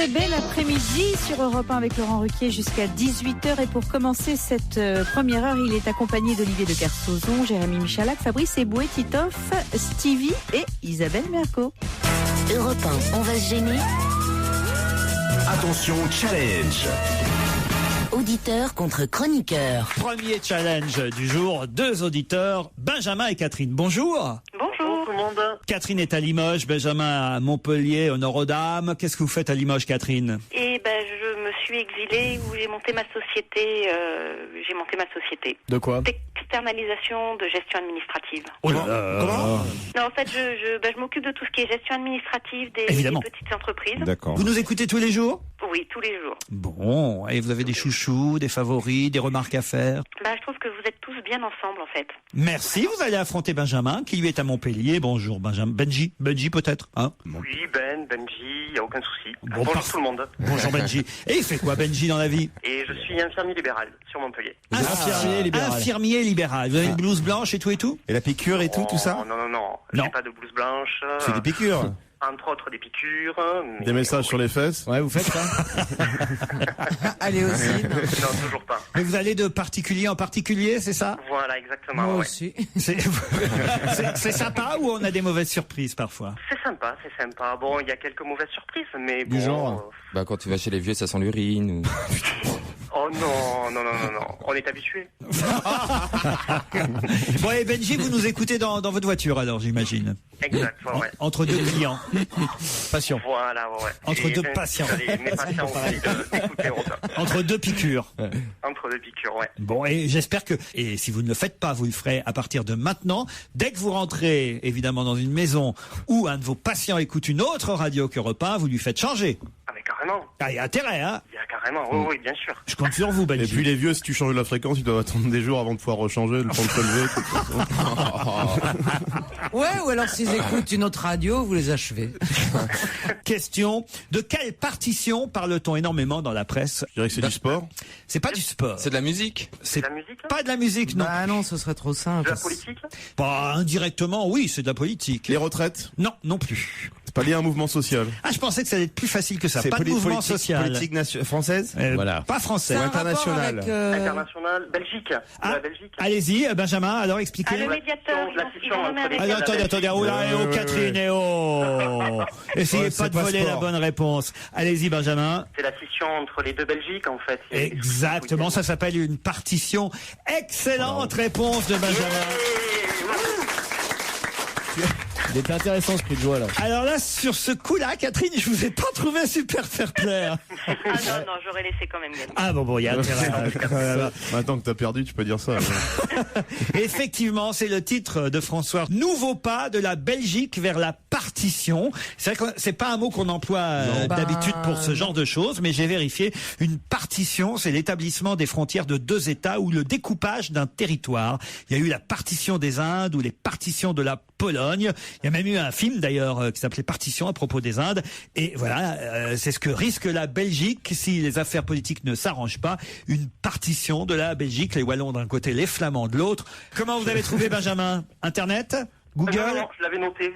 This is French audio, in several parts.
bel après-midi sur Europe 1 avec Laurent Ruquier jusqu'à 18h. Et pour commencer cette première heure, il est accompagné d'Olivier de Kersauzon, Jérémy Michalak, Fabrice Eboué, Titoff, Stevie et Isabelle Mergo. Europe 1, on va se gêner. Attention, challenge. Auditeur contre chroniqueur. Premier challenge du jour, 2 auditeurs, Benjamin et Catherine. Bonjour. Bonjour tout le monde. Catherine est à Limoges, Benjamin à Montpellier, au Nord-aux-Dames. Qu'est-ce que vous faites à Limoges, Catherine? Et je me suis exilée où j'ai monté ma société. De quoi? D'externalisation de gestion administrative. Oh là là. Comment? Non, en fait, je m'occupe de tout ce qui est gestion administrative des petites entreprises. D'accord. Vous nous écoutez tous les jours? Oui, tous les jours. Bon, et vous avez des chouchous, des favoris, des remarques à faire? Je trouve que vous êtes tous bien ensemble, en fait. Merci, vous allez affronter Benjamin, qui lui est à Montpellier. Bonjour Benjamin. Benji peut-être, hein? Oui, Benji, il n'y a aucun souci. Bon, Bonjour tout le monde. Bonjour Benji. Et il fait quoi Benji dans la vie? Et je suis infirmier libéral sur Montpellier. Infirmier libéral. Infirmier libéral. Vous avez une blouse blanche et tout? Et la piqûre et tout ça? Non. Non. J'ai pas de blouse blanche. C'est des piqûres. Entre autres des piqûres. Mais Des messages sur les fesses? Ouais, vous faites ça? Allez aussi. Non, toujours pas. Mais vous allez de particulier en particulier, c'est ça? Voilà, exactement. Moi ouais. aussi. C'est sympa ou on a des mauvaises surprises parfois? C'est sympa. Bon, il y a quelques mauvaises surprises, mais Du bon. genre Quand tu vas chez les vieux, ça sent l'urine. Ou... Oh non. On est habitués. Bon, et Benji, vous nous écoutez dans votre voiture alors, j'imagine. Exact, ouais. Entre deux clients. Patient. Voilà, ouais. Entre Et deux j'incite patients. Mes patients aussi d'écouter Europe 1. Entre deux piqûres. Entre deux piqûres, ouais. Bon, et j'espère que, et si vous ne le faites pas, vous le ferez à partir de maintenant. Dès que vous rentrez, évidemment, dans une maison où un de vos patients écoute une autre radio qu'Europe 1, vous lui faites changer. Ah, mais carrément. Ah, il y a intérêt, hein? Il y a carrément, oui, bien sûr. Je compte sur vous, Benji. Et puis les vieux, si tu changes la fréquence, ils doivent attendre des jours avant de pouvoir rechanger, le temps de se lever. Ouais, ou alors s'ils écoutent une autre radio, vous les achevez. Question, de quelle partition parle-t-on énormément dans la presse? Je dirais que c'est du sport. C'est pas du sport. C'est de la musique. C'est De la musique? pas de la musique, non. Bah non, ce serait trop De simple. la politique? Pas indirectement, oui, c'est de la politique. Les retraites. Non plus. C'est pas lié à un mouvement social. Ah, je pensais que ça allait être plus facile que ça. C'est Pas de mouvement social. Politique française. Voilà. Pas français. C'est un international. rapport avec, International, Belgique. Ah, La Belgique. Allez-y, Benjamin, alors expliquez. Le médiateur, ils vont nommer un Ah, médiateur. attendez, oh là, Ouais, Catherine, Essayez Ouais, pas c'est de pas voler sport. la bonne réponse. Allez-y, Benjamin. C'est la scission entre les deux Belgiques, en fait. Exactement, ça s'appelle une partition. Excellente réponse de Benjamin. Il était intéressant ce prix de joie là. Alors là, sur ce coup-là, Catherine, je vous ai pas trouvé super fair-play. Ah non, j'aurais laissé quand même gagner. Ah bon, il y a intérêt. Maintenant que t'as perdu, tu peux dire ça. Effectivement, c'est le titre de François. Nouveau pas de la Belgique vers la partition. C'est vrai que c'est pas un mot qu'on emploie d'habitude pour ce genre de choses, mais j'ai vérifié. Une partition, c'est l'établissement des frontières de deux États ou le découpage d'un territoire. Il y a eu la partition des Indes ou les partitions de la Pologne. Il y a même eu un film d'ailleurs qui s'appelait Partition à propos des Indes. Et voilà, c'est ce que risque la Belgique si les affaires politiques ne s'arrangent pas. Une partition de la Belgique, les Wallons d'un côté, les Flamands de l'autre. Comment vous avez trouvé, Benjamin? Internet? Google? Non, je l'avais noté.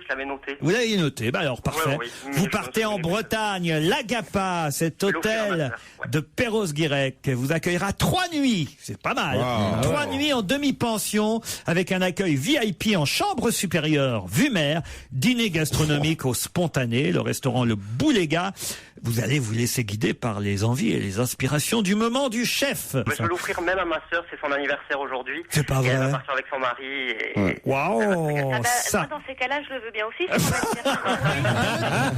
Vous l'avez noté, alors parfait. Oui, mais Vous je partez me en souviens. Bretagne, l'Agapa, cet hôtel de Perros-Guirec, vous accueillera 3 nuits. C'est pas mal. Wow. 3 nuits en demi-pension, avec un accueil VIP en chambre supérieure, vue mer, dîner gastronomique au spontané, le restaurant Le Bouléga. Vous allez vous laisser guider par les envies et les inspirations du moment du chef. Mais je vais l'offrir même à ma sœur, c'est son anniversaire aujourd'hui. C'est pas Et elle vrai. va partir avec son mari. Et... Ouais. Waouh, Moi, ça. dans ces cas-là, je le veux bien aussi. C'est mon anniversaire.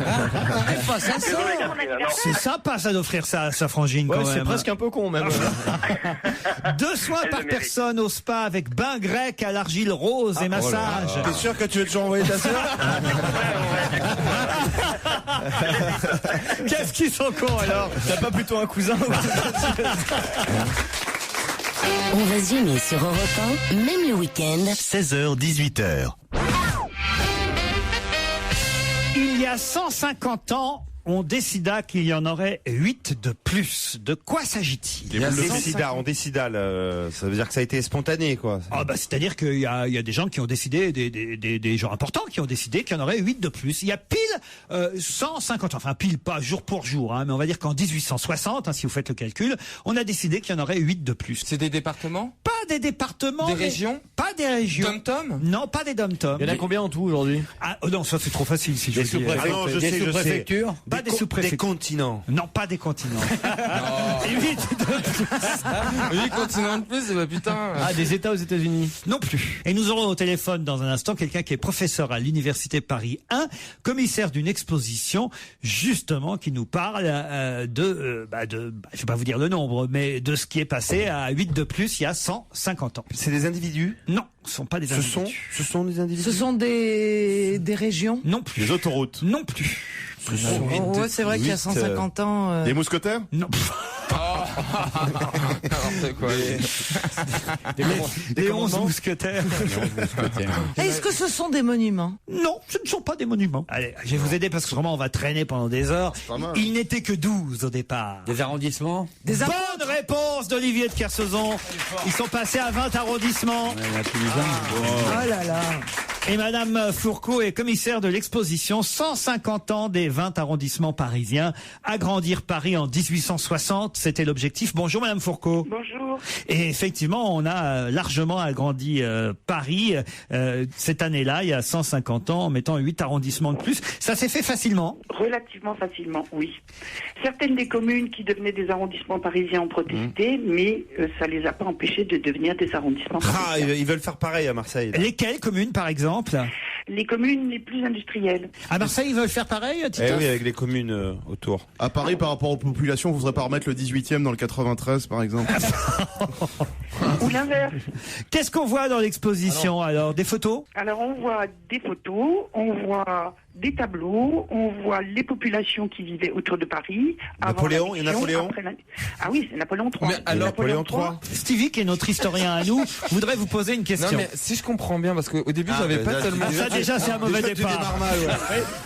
Pas ça, ça. Désolé, Catherine, non. C'est sympa ça d'offrir ça à sa frangine quand Ouais, c'est même. presque un peu con même. 2 soins Elle par le mérite. personne au spa avec bain grec à l'argile rose et massage. T'es sûr que tu veux toujours envoyer ta sœur? Qu'est-ce qu'ils sont cons alors? T'as pas plutôt un cousin? On va se gêner sur Europe 1, même le week-end. 16h, 18h. Il y a 150 ans, on décida qu'il y en aurait 8 de plus. De quoi s'agit-il? On décida, ça veut dire que ça a été spontané, quoi. Ah bah, c'est-à-dire qu'il y a des gens qui ont décidé, des gens importants qui ont décidé qu'il y en aurait 8 de plus. Il y a pile 150 ans, enfin pile pas jour pour jour, mais on va dire qu'en 1860, si vous faites le calcul, on a décidé qu'il y en aurait 8 de plus. C'est des départements? Pas des départements. Des régions? Pas des régions. Dom-tom? Non, pas des dom-tom. Il y en a combien en tout aujourd'hui? Ah non, ça c'est trop facile si je Des vous dis. sous-préfectures? Pas des sous-préfectures. Des continents. Non, pas des continents. 8 de plus. 8 continents de plus, bah putain. Ah, des États aux États-Unis? Non plus. Et nous aurons au téléphone dans un instant quelqu'un qui est professeur à l'université Paris 1, commissaire d'une exposition justement qui nous parle je vais pas vous dire le nombre, mais de ce qui est passé à 8 de plus il y a 150 ans. C'est des individus? Non, ce sont pas des individus. Ce sont des individus? Ce sont des régions? Non plus. Des autoroutes? Non plus. Ouais, c'est vrai qu'il y a 150 ans. Des mousquetaires? Non. N'importe quoi. Des 11 mousquetaires. Est-ce que ce sont des monuments? Non, ce ne sont pas des monuments. Allez, je vais vous aider parce que vraiment on va traîner pendant des heures. Il n'était que 12 au départ. Des arrondissements? Bonne réponse d'Olivier de Kersauzon. Ils sont passés à 20 arrondissements. Oh là là. Et Madame Fourcault est commissaire de l'exposition 150 ans des 20 arrondissements parisiens. Agrandir Paris en 1860, c'était l'objectif. Bonjour Madame Fourcault. Bonjour. Et effectivement, on a largement agrandi Paris cette année-là, il y a 150 ans, en mettant 8 arrondissements de plus. Ça s'est fait facilement? Relativement facilement, oui. Certaines des communes qui devenaient des arrondissements parisiens ont protesté, mais ça les a pas empêchés de devenir des arrondissements parisiens. Ah, ils veulent faire pareil à Marseille. Là. Lesquelles communes, par exemple? Les communes les plus industrielles. À Marseille, ils veulent faire pareil, Tito? Oui, avec les communes autour. À Paris, par rapport aux populations, vous ne voudrez pas remettre le 18e dans le 93, par exemple? Ou l'inverse. Qu'est-ce qu'on voit dans l'exposition, alors? Des photos? Alors, on voit des photos, on voit des tableaux, on voit les populations qui vivaient autour de Paris. Napoléon, il y a Napoléon? Ah oui, c'est Napoléon III. Mais alors, Napoléon III. Stevie, qui est notre historien à nous, voudrait vous poser une question. Non, mais si je comprends bien, parce qu'au début, j'avais pas tellement... Ça, déjà, c'est un mauvais départ.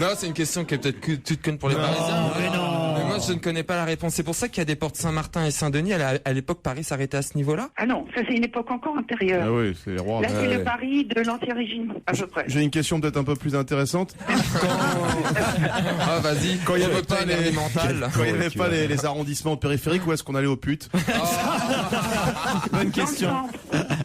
Non, c'est une question qui est peut-être toute conne pour les Parisiens. Mais non. Mais moi, je ne connais pas la réponse. C'est pour ça qu'il y a des portes Saint-Martin et Saint-Denis. À l'époque, Paris s'arrêtait à ce niveau-là? Ah non, ça c'est une époque encore antérieure. Ah oui, c'est les rois. Là, c'est le Paris de l'Ancien Régime, à peu près. J'ai une question peut-être un peu plus intéressante. Ah, vas-y. Quand il n'y avait pas les arrondissements périphériques, où est-ce qu'on allait aux putes? Bonne question.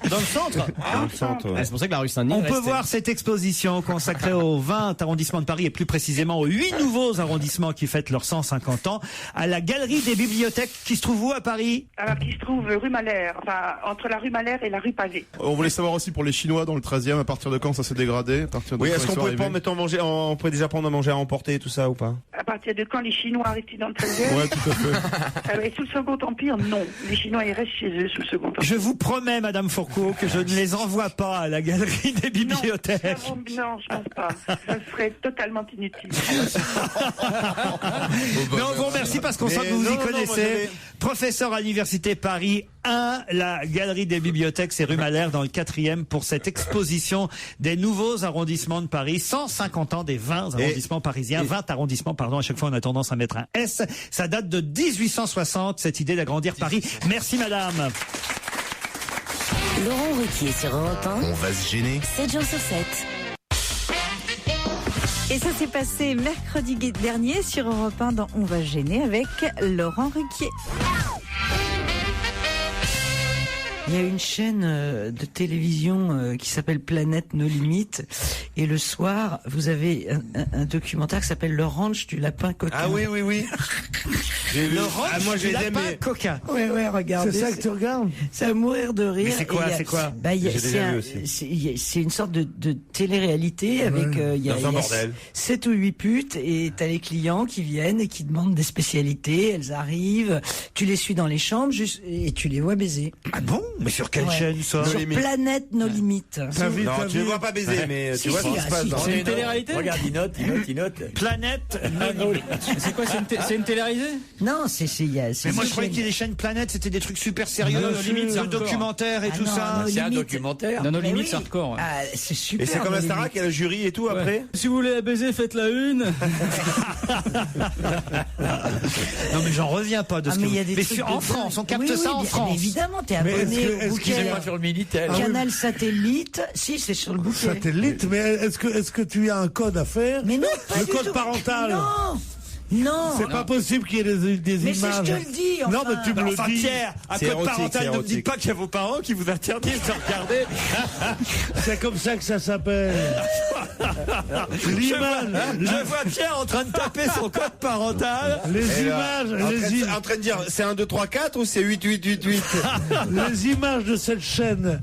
Dans le centre? Dans le centre, ouais. C'est pour ça que la rue Saint-Denis. On peut voir cette exposition consacrée aux 20 arrondissements de Paris et plus précisément aux 8 nouveaux arrondissements qui fêtent leurs 150 ans à la Galerie des Bibliothèques qui se trouve où à Paris? Alors, qui se trouve rue Malher, enfin, entre la rue Malher et la rue Pavée. On voulait savoir aussi pour les Chinois dans le 13e, à partir de quand ça s'est dégradé? À partir de Oui, quand est-ce ils qu'on sont pouvait pas arrivés? mettre en manger, on pouvait déjà prendre à manger à emporter tout ça ou pas? À partir de quand les Chinois arrêtaient dans le 13e? Ouais, tout à fait. Et sous le Second Empire, non. Les Chinois, ils restent chez eux sous le Second Empire. Je vous promets, Madame Fourcault, que je ne les envoie pas à la Galerie des Bibliothèques. Non, je pense pas. Ça serait totalement inutile. Mais on vous remercie parce qu'on sent que vous y connaissez. Professeur à l'université Paris 1, la Galerie des Bibliothèques, c'est rue Malher dans le 4e pour cette exposition des nouveaux arrondissements de Paris. 150 ans des 20 arrondissements parisiens. 20 arrondissements, pardon. À chaque fois, on a tendance à mettre un S. Ça date de 1860, cette idée d'agrandir Paris. Merci, madame. Laurent Ruquier sur Europe 1. On va se gêner. 7 jours sur 7. Et ça s'est passé mercredi dernier sur Europe 1 dans On va se gêner avec Laurent Ruquier. Il y a une chaîne de télévision qui s'appelle Planète No Limites. Et le soir, vous avez un documentaire qui s'appelle Le Ranch du lapin coquin. Ah oui, oui, oui. Le ranch moi, du lapin coquin. Ouais, regardez. C'est ça que tu regardes? C'est à mourir de rire. Mais c'est quoi, c'est quoi? C'est une sorte de télé-réalité avec il y a 7 ou 8 putes et t'as les clients qui viennent et qui demandent des spécialités. Elles arrivent, tu les suis dans les chambres et tu les vois baiser. Ah bon? Mais sur quelle chaîne ça? Sur Planète No Limites. Non, tu les vois pas baiser, mais tu vois C'est une télé-réalité? Regarde, il note. Planète. C'est quoi, c'est une télé-réalité? Non, c'est Mais moi je croyais que les chaînes Planète c'était des trucs super sérieux, limite documentaires et tout ça. C'est un documentaire. Dans nos limites, oui. c'est hardcore. Ah, c'est super. Et c'est comme la Starac, il y a le jury et tout après. Si vous voulez la baiser, faites la une. Non mais j'en reviens pas de ce mais il y a que des mais trucs en de France, on capte oui, ça en bien France. Évidemment, t'es abonné au bouquet. Pas sur le Minitel. Canal Satellite. Si, c'est sur le bouquet. Satellite, mais est-ce que tu as un code à faire? Mais non, pas le du code tout. parental. Non. C'est pas possible qu'il y ait des Mais images. c'est je te le dis. Enfin. Non, mais tu me le dis. Pierre, un C'est code érotique, parental, c'est ne me dites érotique. pas qu'il y a vos parents qui vous interdisent de regarder. C'est comme ça que ça s'appelle. Je vois Pierre en train de taper son code parental. Les images, En train de dire, c'est 1, 2, 3, 4 ou c'est 8, 8, 8, 8? les images de cette chaîne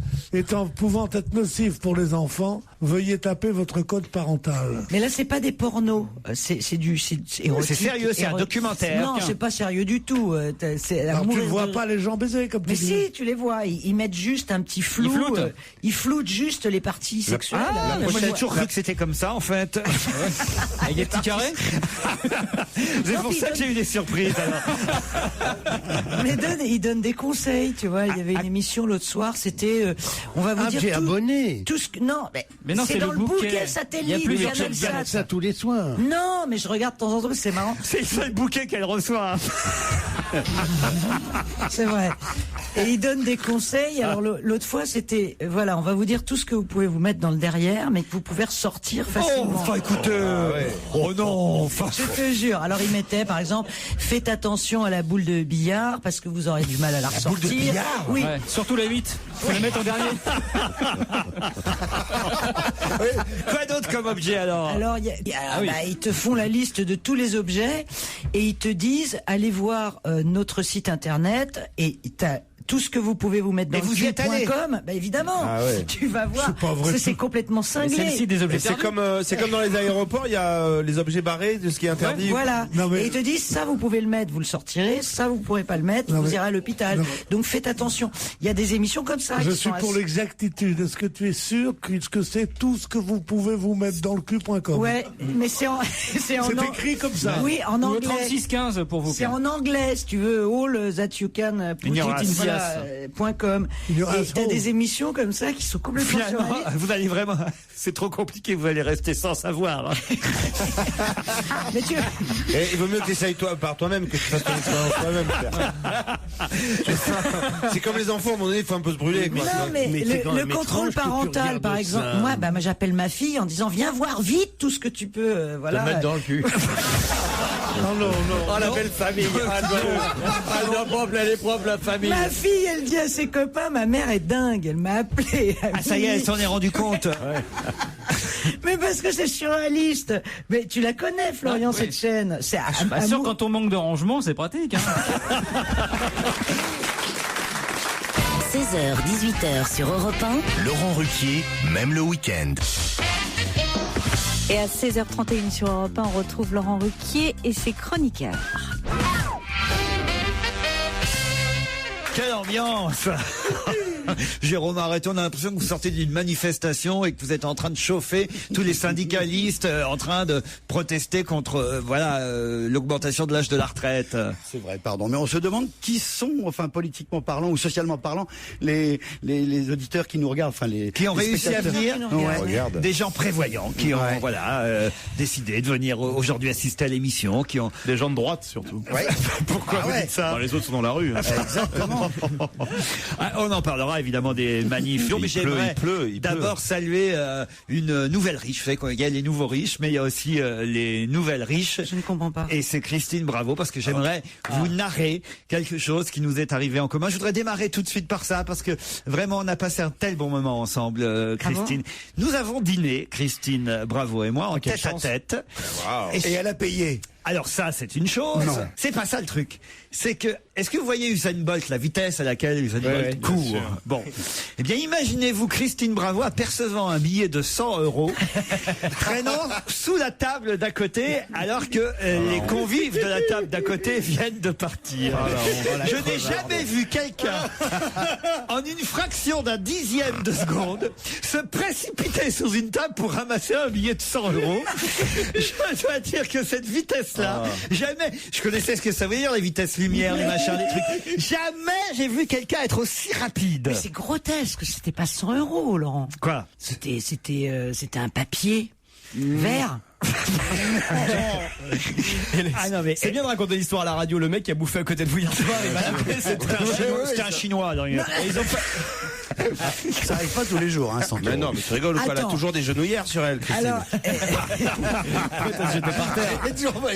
pouvant être nocives pour les enfants, veuillez taper votre code parental. Mais là, c'est pas des pornos. C'est érotique. C'est sérieux, c'est un documentaire. Non, c'est pas sérieux du tout. Alors tu ne vois pas les gens baiser comme tu Mais dis. si, tu les vois. Ils mettent juste un petit flou. Ils floutent juste les parties sexuelles. Moi j'ai toujours cru que c'était comme ça en fait. Avec des petits carrés. C'est pour ça que j'ai eu des surprises. Alors. Mais ils donnent des conseils, tu vois. Il y avait une émission l'autre soir, c'était on va vous dire j'ai abonné. tout ce que non, Mais non, c'est c'est dans le le bouquet bouquet. Il y a Satellite, plus de Canal chaînes Sat. tous les soirs. Non, mais je regarde de temps en temps, c'est marrant. C'est le seul bouquet qu'elle reçoit. C'est vrai. Et ils donnent des conseils. Alors l'autre fois, c'était voilà, on va vous dire tout ce que vous pouvez vous mettre dans le derrière, mais que vous pouvez ressortir facilement. Oh, enfin écoutez, oh non, enfin. Je te jure. Alors ils mettaient, par exemple, faites attention à la boule de billard parce que vous aurez du mal à la ressortir. boule de billard. Oui. Ouais, surtout la 8. Faut la mettre en dernier. Quoi d'autre comme objet alors? Alors, ils te font la liste de tous les objets et ils te disent allez voir notre site internet et t'as tout ce que vous pouvez vous mettre dans Et vous y êtes allé? .com, bah évidemment, tu vas voir. C'est complètement cinglé. Celle-ci des objets C'est comme dans les aéroports, il y a les objets barrés de ce qui est interdit. Voilà. Non, mais- Et ils te disent ça vous pouvez le mettre, vous le sortirez, ça vous pourrez pas le mettre, vous irez à l'hôpital. Donc faites attention. Il y a des émissions comme ça. Je qui suis sont pour assez- l'exactitude. Est-ce que tu es sûr que c'est tout ce que vous pouvez vous mettre dans le cul.com? Ouais, mais c'est en C'est écrit comme ça. Oui, en Ou au anglais. 3615 pour vous. C'est en anglais, si tu veux, all that you can put it in, voilà, .com. Et t'as des émissions comme ça qui sont complètement Finalement, surréalistes. vous allez vraiment, c'est trop compliqué, vous allez rester sans savoir. Mais tu... Et il vaut mieux que tu essayes par toi-même que tu fasses ton expérience toi-même. C'est comme les enfants, à un moment donné, il faut un peu se brûler. Quoi. Non, mais le contrôle parental, par exemple, moi, j'appelle ma fille en disant viens voir vite tout ce que tu peux, voilà. Te mettre dans le cul. Non. Oh, la belle famille. Elle est propre, la famille. Ma fille, elle dit à ses copains, ma mère est dingue, elle m'a appelé. Ah ça y est, elle s'en est rendu compte. Mais parce que c'est surréaliste. Mais tu la connais, Florian, cette chaîne. C'est Je suis pas sûr, quand on manque de rangement, c'est pratique. 16h, 18h sur Europe 1. Laurent Ruquier, même le week-end. Et à 16h31 sur Europe 1, on retrouve Laurent Ruquier et ses chroniqueurs. Quelle ambiance! Jérôme, arrêtez, on a l'impression que vous sortez d'une manifestation et que vous êtes en train de chauffer tous les syndicalistes en train de protester contre l'augmentation de l'âge de la retraite. C'est vrai, pardon. Mais on se demande qui sont, enfin politiquement parlant ou socialement parlant, les auditeurs qui nous regardent, enfin qui ont réussi à venir, des gens prévoyants qui ont décidé de venir aujourd'hui assister à l'émission, qui ont des gens de droite surtout. Ouais. Pourquoi vous dites ça? Les autres sont dans la rue. Exactement. On en parlera évidemment des manifs. Mais j'aimerais d'abord saluer une nouvelle riche. Vous savez, il y a les nouveaux riches, mais il y a aussi les nouvelles riches. Je ne comprends pas. Et c'est Christine Bravo, parce que j'aimerais vous narrer quelque chose qui nous est arrivé en commun. Je voudrais démarrer tout de suite par ça, parce que vraiment on a passé un tel bon moment ensemble, Christine. Nous avons dîné, Christine Bravo et moi, en tête à tête. Wow. Et elle a payé. Alors ça, c'est une chose. Non. C'est pas ça le truc. C'est que, est-ce que vous voyez Usain Bolt, la vitesse à laquelle Usain Bolt court? Bon. Eh bien, imaginez-vous Christine Bravo apercevant un billet de 100 € traînant sous la table d'à côté, alors que les convives de la table d'à côté viennent de partir. Je n'ai jamais vu quelqu'un, en une fraction d'un dixième de seconde, se précipiter sous une table pour ramasser un billet de 100 €. Je dois dire que cette vitesse-là, jamais, je connaissais ce que ça veut dire, les vitesses lumière, les machins, les trucs. Jamais j'ai vu quelqu'un être aussi rapide. Mais c'est grotesque, c'était pas 100 €, Laurent. Quoi? C'était un papier vert. Non, mais c'est bien de raconter l'histoire à la radio. Le mec qui a bouffé à côté de vous hier soir, il m'a appelé, c'était un Chinois. Ça arrive pas tous les jours, hein, Mais non, mais tu rigoles ou pas? Elle a toujours des genouillères sur elle, Christine. Alors, Elle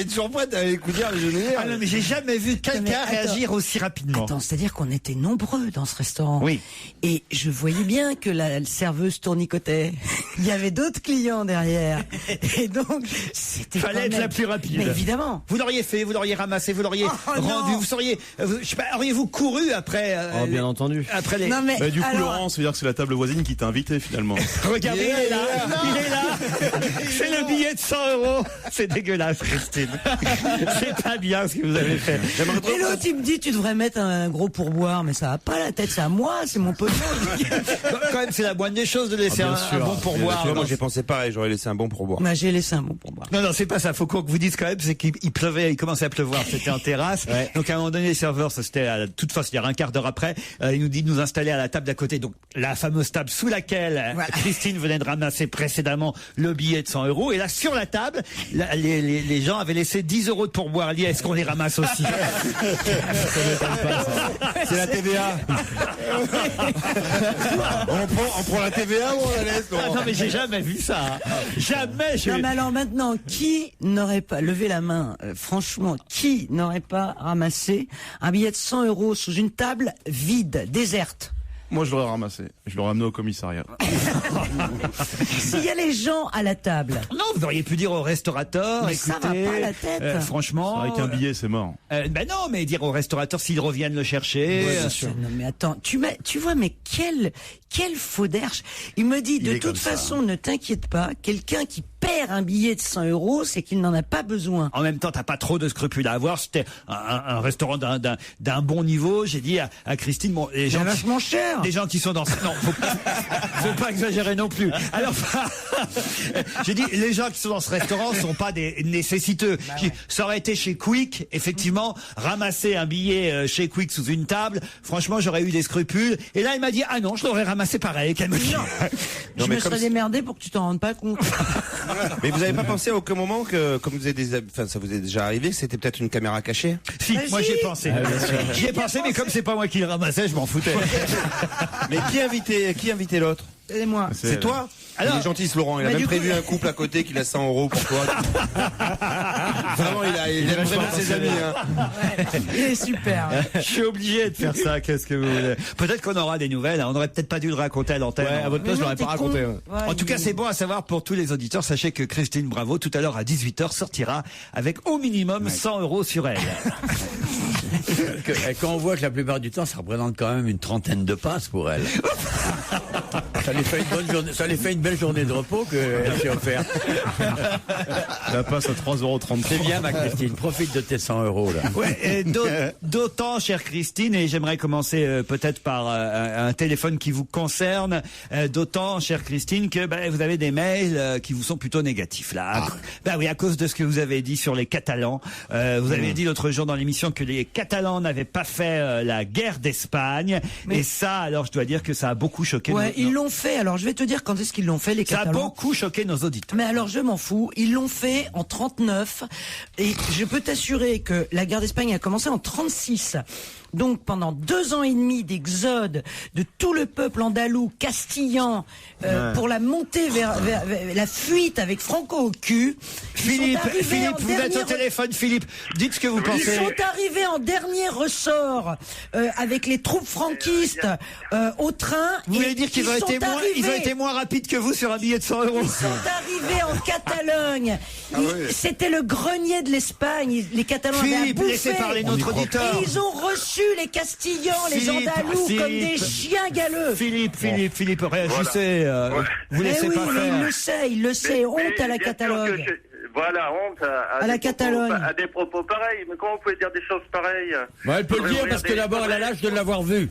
est toujours prête à écouter les genouillères. Ah non, mais j'ai jamais vu quelqu'un réagir aussi rapidement. Attends, c'est-à-dire qu'on était nombreux dans ce restaurant. Oui. Et je voyais bien que la serveuse tournicotait. Il y avait d'autres clients derrière. Et donc, c'était fallait être la plus rapide. Mais évidemment. Vous l'auriez fait, vous l'auriez ramassé, vous l'auriez rendu, non. vous seriez, je sais pas, auriez-vous couru après bien entendu. Après les... Non, mais Bah, du coup, alors... Laurent, ça veut dire que c'est la table voisine qui t'a invité finalement. Regardez, il est là. C'est le billet de 100 €. C'est dégueulasse, Christine. C'est pas bien ce que vous avez fait. Et l'autre, il me dit, tu devrais mettre un gros pourboire, mais ça va pas la tête, c'est à moi, c'est mon pognon. Quand même, c'est la moindre des choses de laisser un bon pourboire. Moi, j'ai pensé pareil, j'aurais laissé un bon pourboire. Bah, j'ai laissé un bon pourboire. Non, c'est pas ça. Faut qu'on vous dise quand même, c'est qu'il pleuvait, il commençait à pleuvoir. C'était en terrasse. Ouais. Donc, à un moment donné, les serveurs, ça c'était à toute fin, c'est-à-dire un quart d'heure après, ils nous disent de nous installer à la table d'à côté. Donc, la fameuse table sous laquelle Christine venait de ramasser précédemment le billet de 100 €. Et là, sur la table, les gens avaient laissé 10 € de pourboire. Est-ce qu'on les ramasse aussi? C'est la TVA. on prend la TVA ou on la laisse? Non, mais j'ai jamais vu ça. Jamais. Non, mais alors maintenant, qui n'aurait pas levé la main, franchement, qui n'aurait pas ramassé un billet de 100 € sous une table vide, déserte? Moi, je l'aurais ramassé. Je l'aurais amené au commissariat. S'il y a les gens à la table. Non, vous auriez pu dire au restaurateur, mais écoutez, ça va pas la tête. Franchement. Avec un billet, c'est mort. Ben non, mais dire au restaurateur s'ils reviennent le chercher. Ouais, bien sûr. Non, mais attends, tu vois, mais quel faux d'herche. Il me dit, de toute façon, ne t'inquiète pas, quelqu'un qui perd un billet de 100 €, c'est qu'il n'en a pas besoin. En même temps, t'as pas trop de scrupules à avoir. C'était un restaurant d'un bon niveau. J'ai dit à Christine, bon, les gens vachement cher. Des gens qui sont dans... Non, faut pas exagérer non plus. Alors, j'ai dit, les gens qui sont dans ce restaurant sont pas des nécessiteux. Bah ouais. Ça aurait été chez Quick, effectivement, ramasser un billet chez Quick sous une table. Franchement, j'aurais eu des scrupules. Et là, il m'a dit, ah non, je l'aurais ramassé pareil. Qu'elle me dit. Je me serais démerdé pour que tu t'en rendes pas compte. Mais vous avez pas pensé à aucun moment que, comme vous avez ça vous est déjà arrivé, c'était peut-être une caméra cachée? Si, moi j'y ai pensé. J'y ai pensé, mais comme c'est pas moi qui le ramassais, je m'en foutais. Mais qui invitait l'autre? C'est moi. C'est toi? Alors, il est gentil ce Laurent, il a même prévu un couple à côté qui a 100 € pour toi. Vraiment, il aime vraiment ses amis. Hein. Ouais, il est super. Je suis obligé de faire ça, qu'est-ce que vous voulez. Peut-être qu'on aura des nouvelles, on aurait peut-être pas dû le raconter à l'antenne. Ouais, à votre place, je l'aurais pas raconté. Ouais. En tout cas, c'est bon à savoir pour tous les auditeurs. Sachez que Christine Bravo, tout à l'heure à 18h, sortira avec au minimum 100 € sur elle. Quand on voit que la plupart du temps, ça représente quand même une trentaine de passes pour elle. Ça lui fait une bonne journée, ça lui fait une belle journée de repos qu'elle s'est offerte. La passe à 3,33 €. C'est bien, ma Christine. Profite de tes 100 € là. Ouais, d'autant, chère Christine, et j'aimerais commencer peut-être par un téléphone qui vous concerne. D'autant, chère Christine, que vous avez des mails qui vous sont plutôt négatifs là. Oui, à cause de ce que vous avez dit sur les Catalans. Vous avez dit l'autre jour dans l'émission que les Catalans n'avaient pas fait la guerre d'Espagne. Et ça, alors, je dois dire que ça a beaucoup choqué. Ouais, ils l'ont fait. Alors, je vais te dire quand est-ce qu'ils l'ont fait, les Catalans. Ça a beaucoup choqué nos auditeurs. Mais alors, je m'en fous. Ils l'ont fait en 39. Et je peux t'assurer que la guerre d'Espagne a commencé en 36. Donc pendant 2 ans et demi d'exode de tout le peuple andalou, castillan, pour la montée vers la fuite avec Franco au cul. Philippe, vous êtes au téléphone, Philippe. Dites ce que vous pensez. Ils sont arrivés en dernier ressort avec les troupes franquistes au train. Vous voulez dire qu'ils ont été moins rapides que vous sur un billet de 100 €? Ils sont arrivés en Catalogne. C'était le grenier de l'Espagne. Les Catalans avaient à bouffer. Laissez parler notre auditeur. Et ils ont reçu les Castillans, les Andalous, comme des chiens galeux. Philippe, réagissez. Vous laissez pas faire. Il le sait. Honte à la Catalogne. Voilà, honte à la des Catalogne. propos, à des propos pareils. Mais comment vous pouvez dire des choses pareilles? Bah, elle peut le dire parce que d'abord elle a l'âge de l'avoir vu.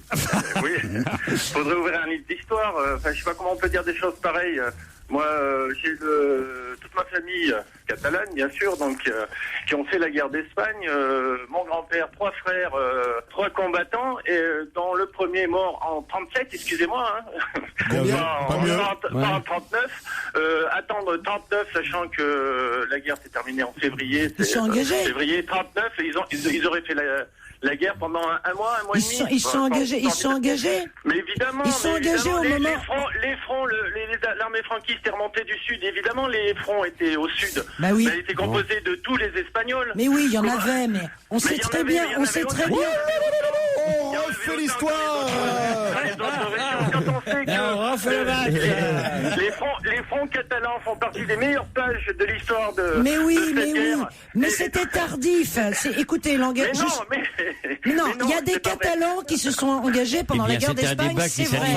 Oui, faudrait ouvrir un livre d'histoire. Enfin, je sais pas comment on peut dire des choses pareilles. Moi, j'ai toute ma famille catalane, bien sûr, donc qui ont fait la guerre d'Espagne. Mon grand-père, 3 frères, 3 combattants, et dont le premier mort en 37, excusez-moi, hein. Pas en 39. Attendre 39, sachant que la guerre s'est terminée en février. Ils sont engagés. Février 39, et ils auraient fait la guerre pendant un mois et demi. Ils sont engagés. Mais évidemment. Ils sont engagés au moment. Les fronts, l'armée franquiste est remontée du sud. Évidemment, les fronts étaient au sud. Bah oui. Mais ils étaient composés de tous les Espagnols. Mais oui, il y en avait, mais on sait très bien. On refait l'histoire. Quand on sait que les fronts catalans font partie des meilleures pages de l'histoire de. Mais oui, de cette guerre. mais c'était tardif. Écoutez, l'engagement. Non, il y a des Catalans qui se sont engagés pendant la guerre d'Espagne, c'est vrai.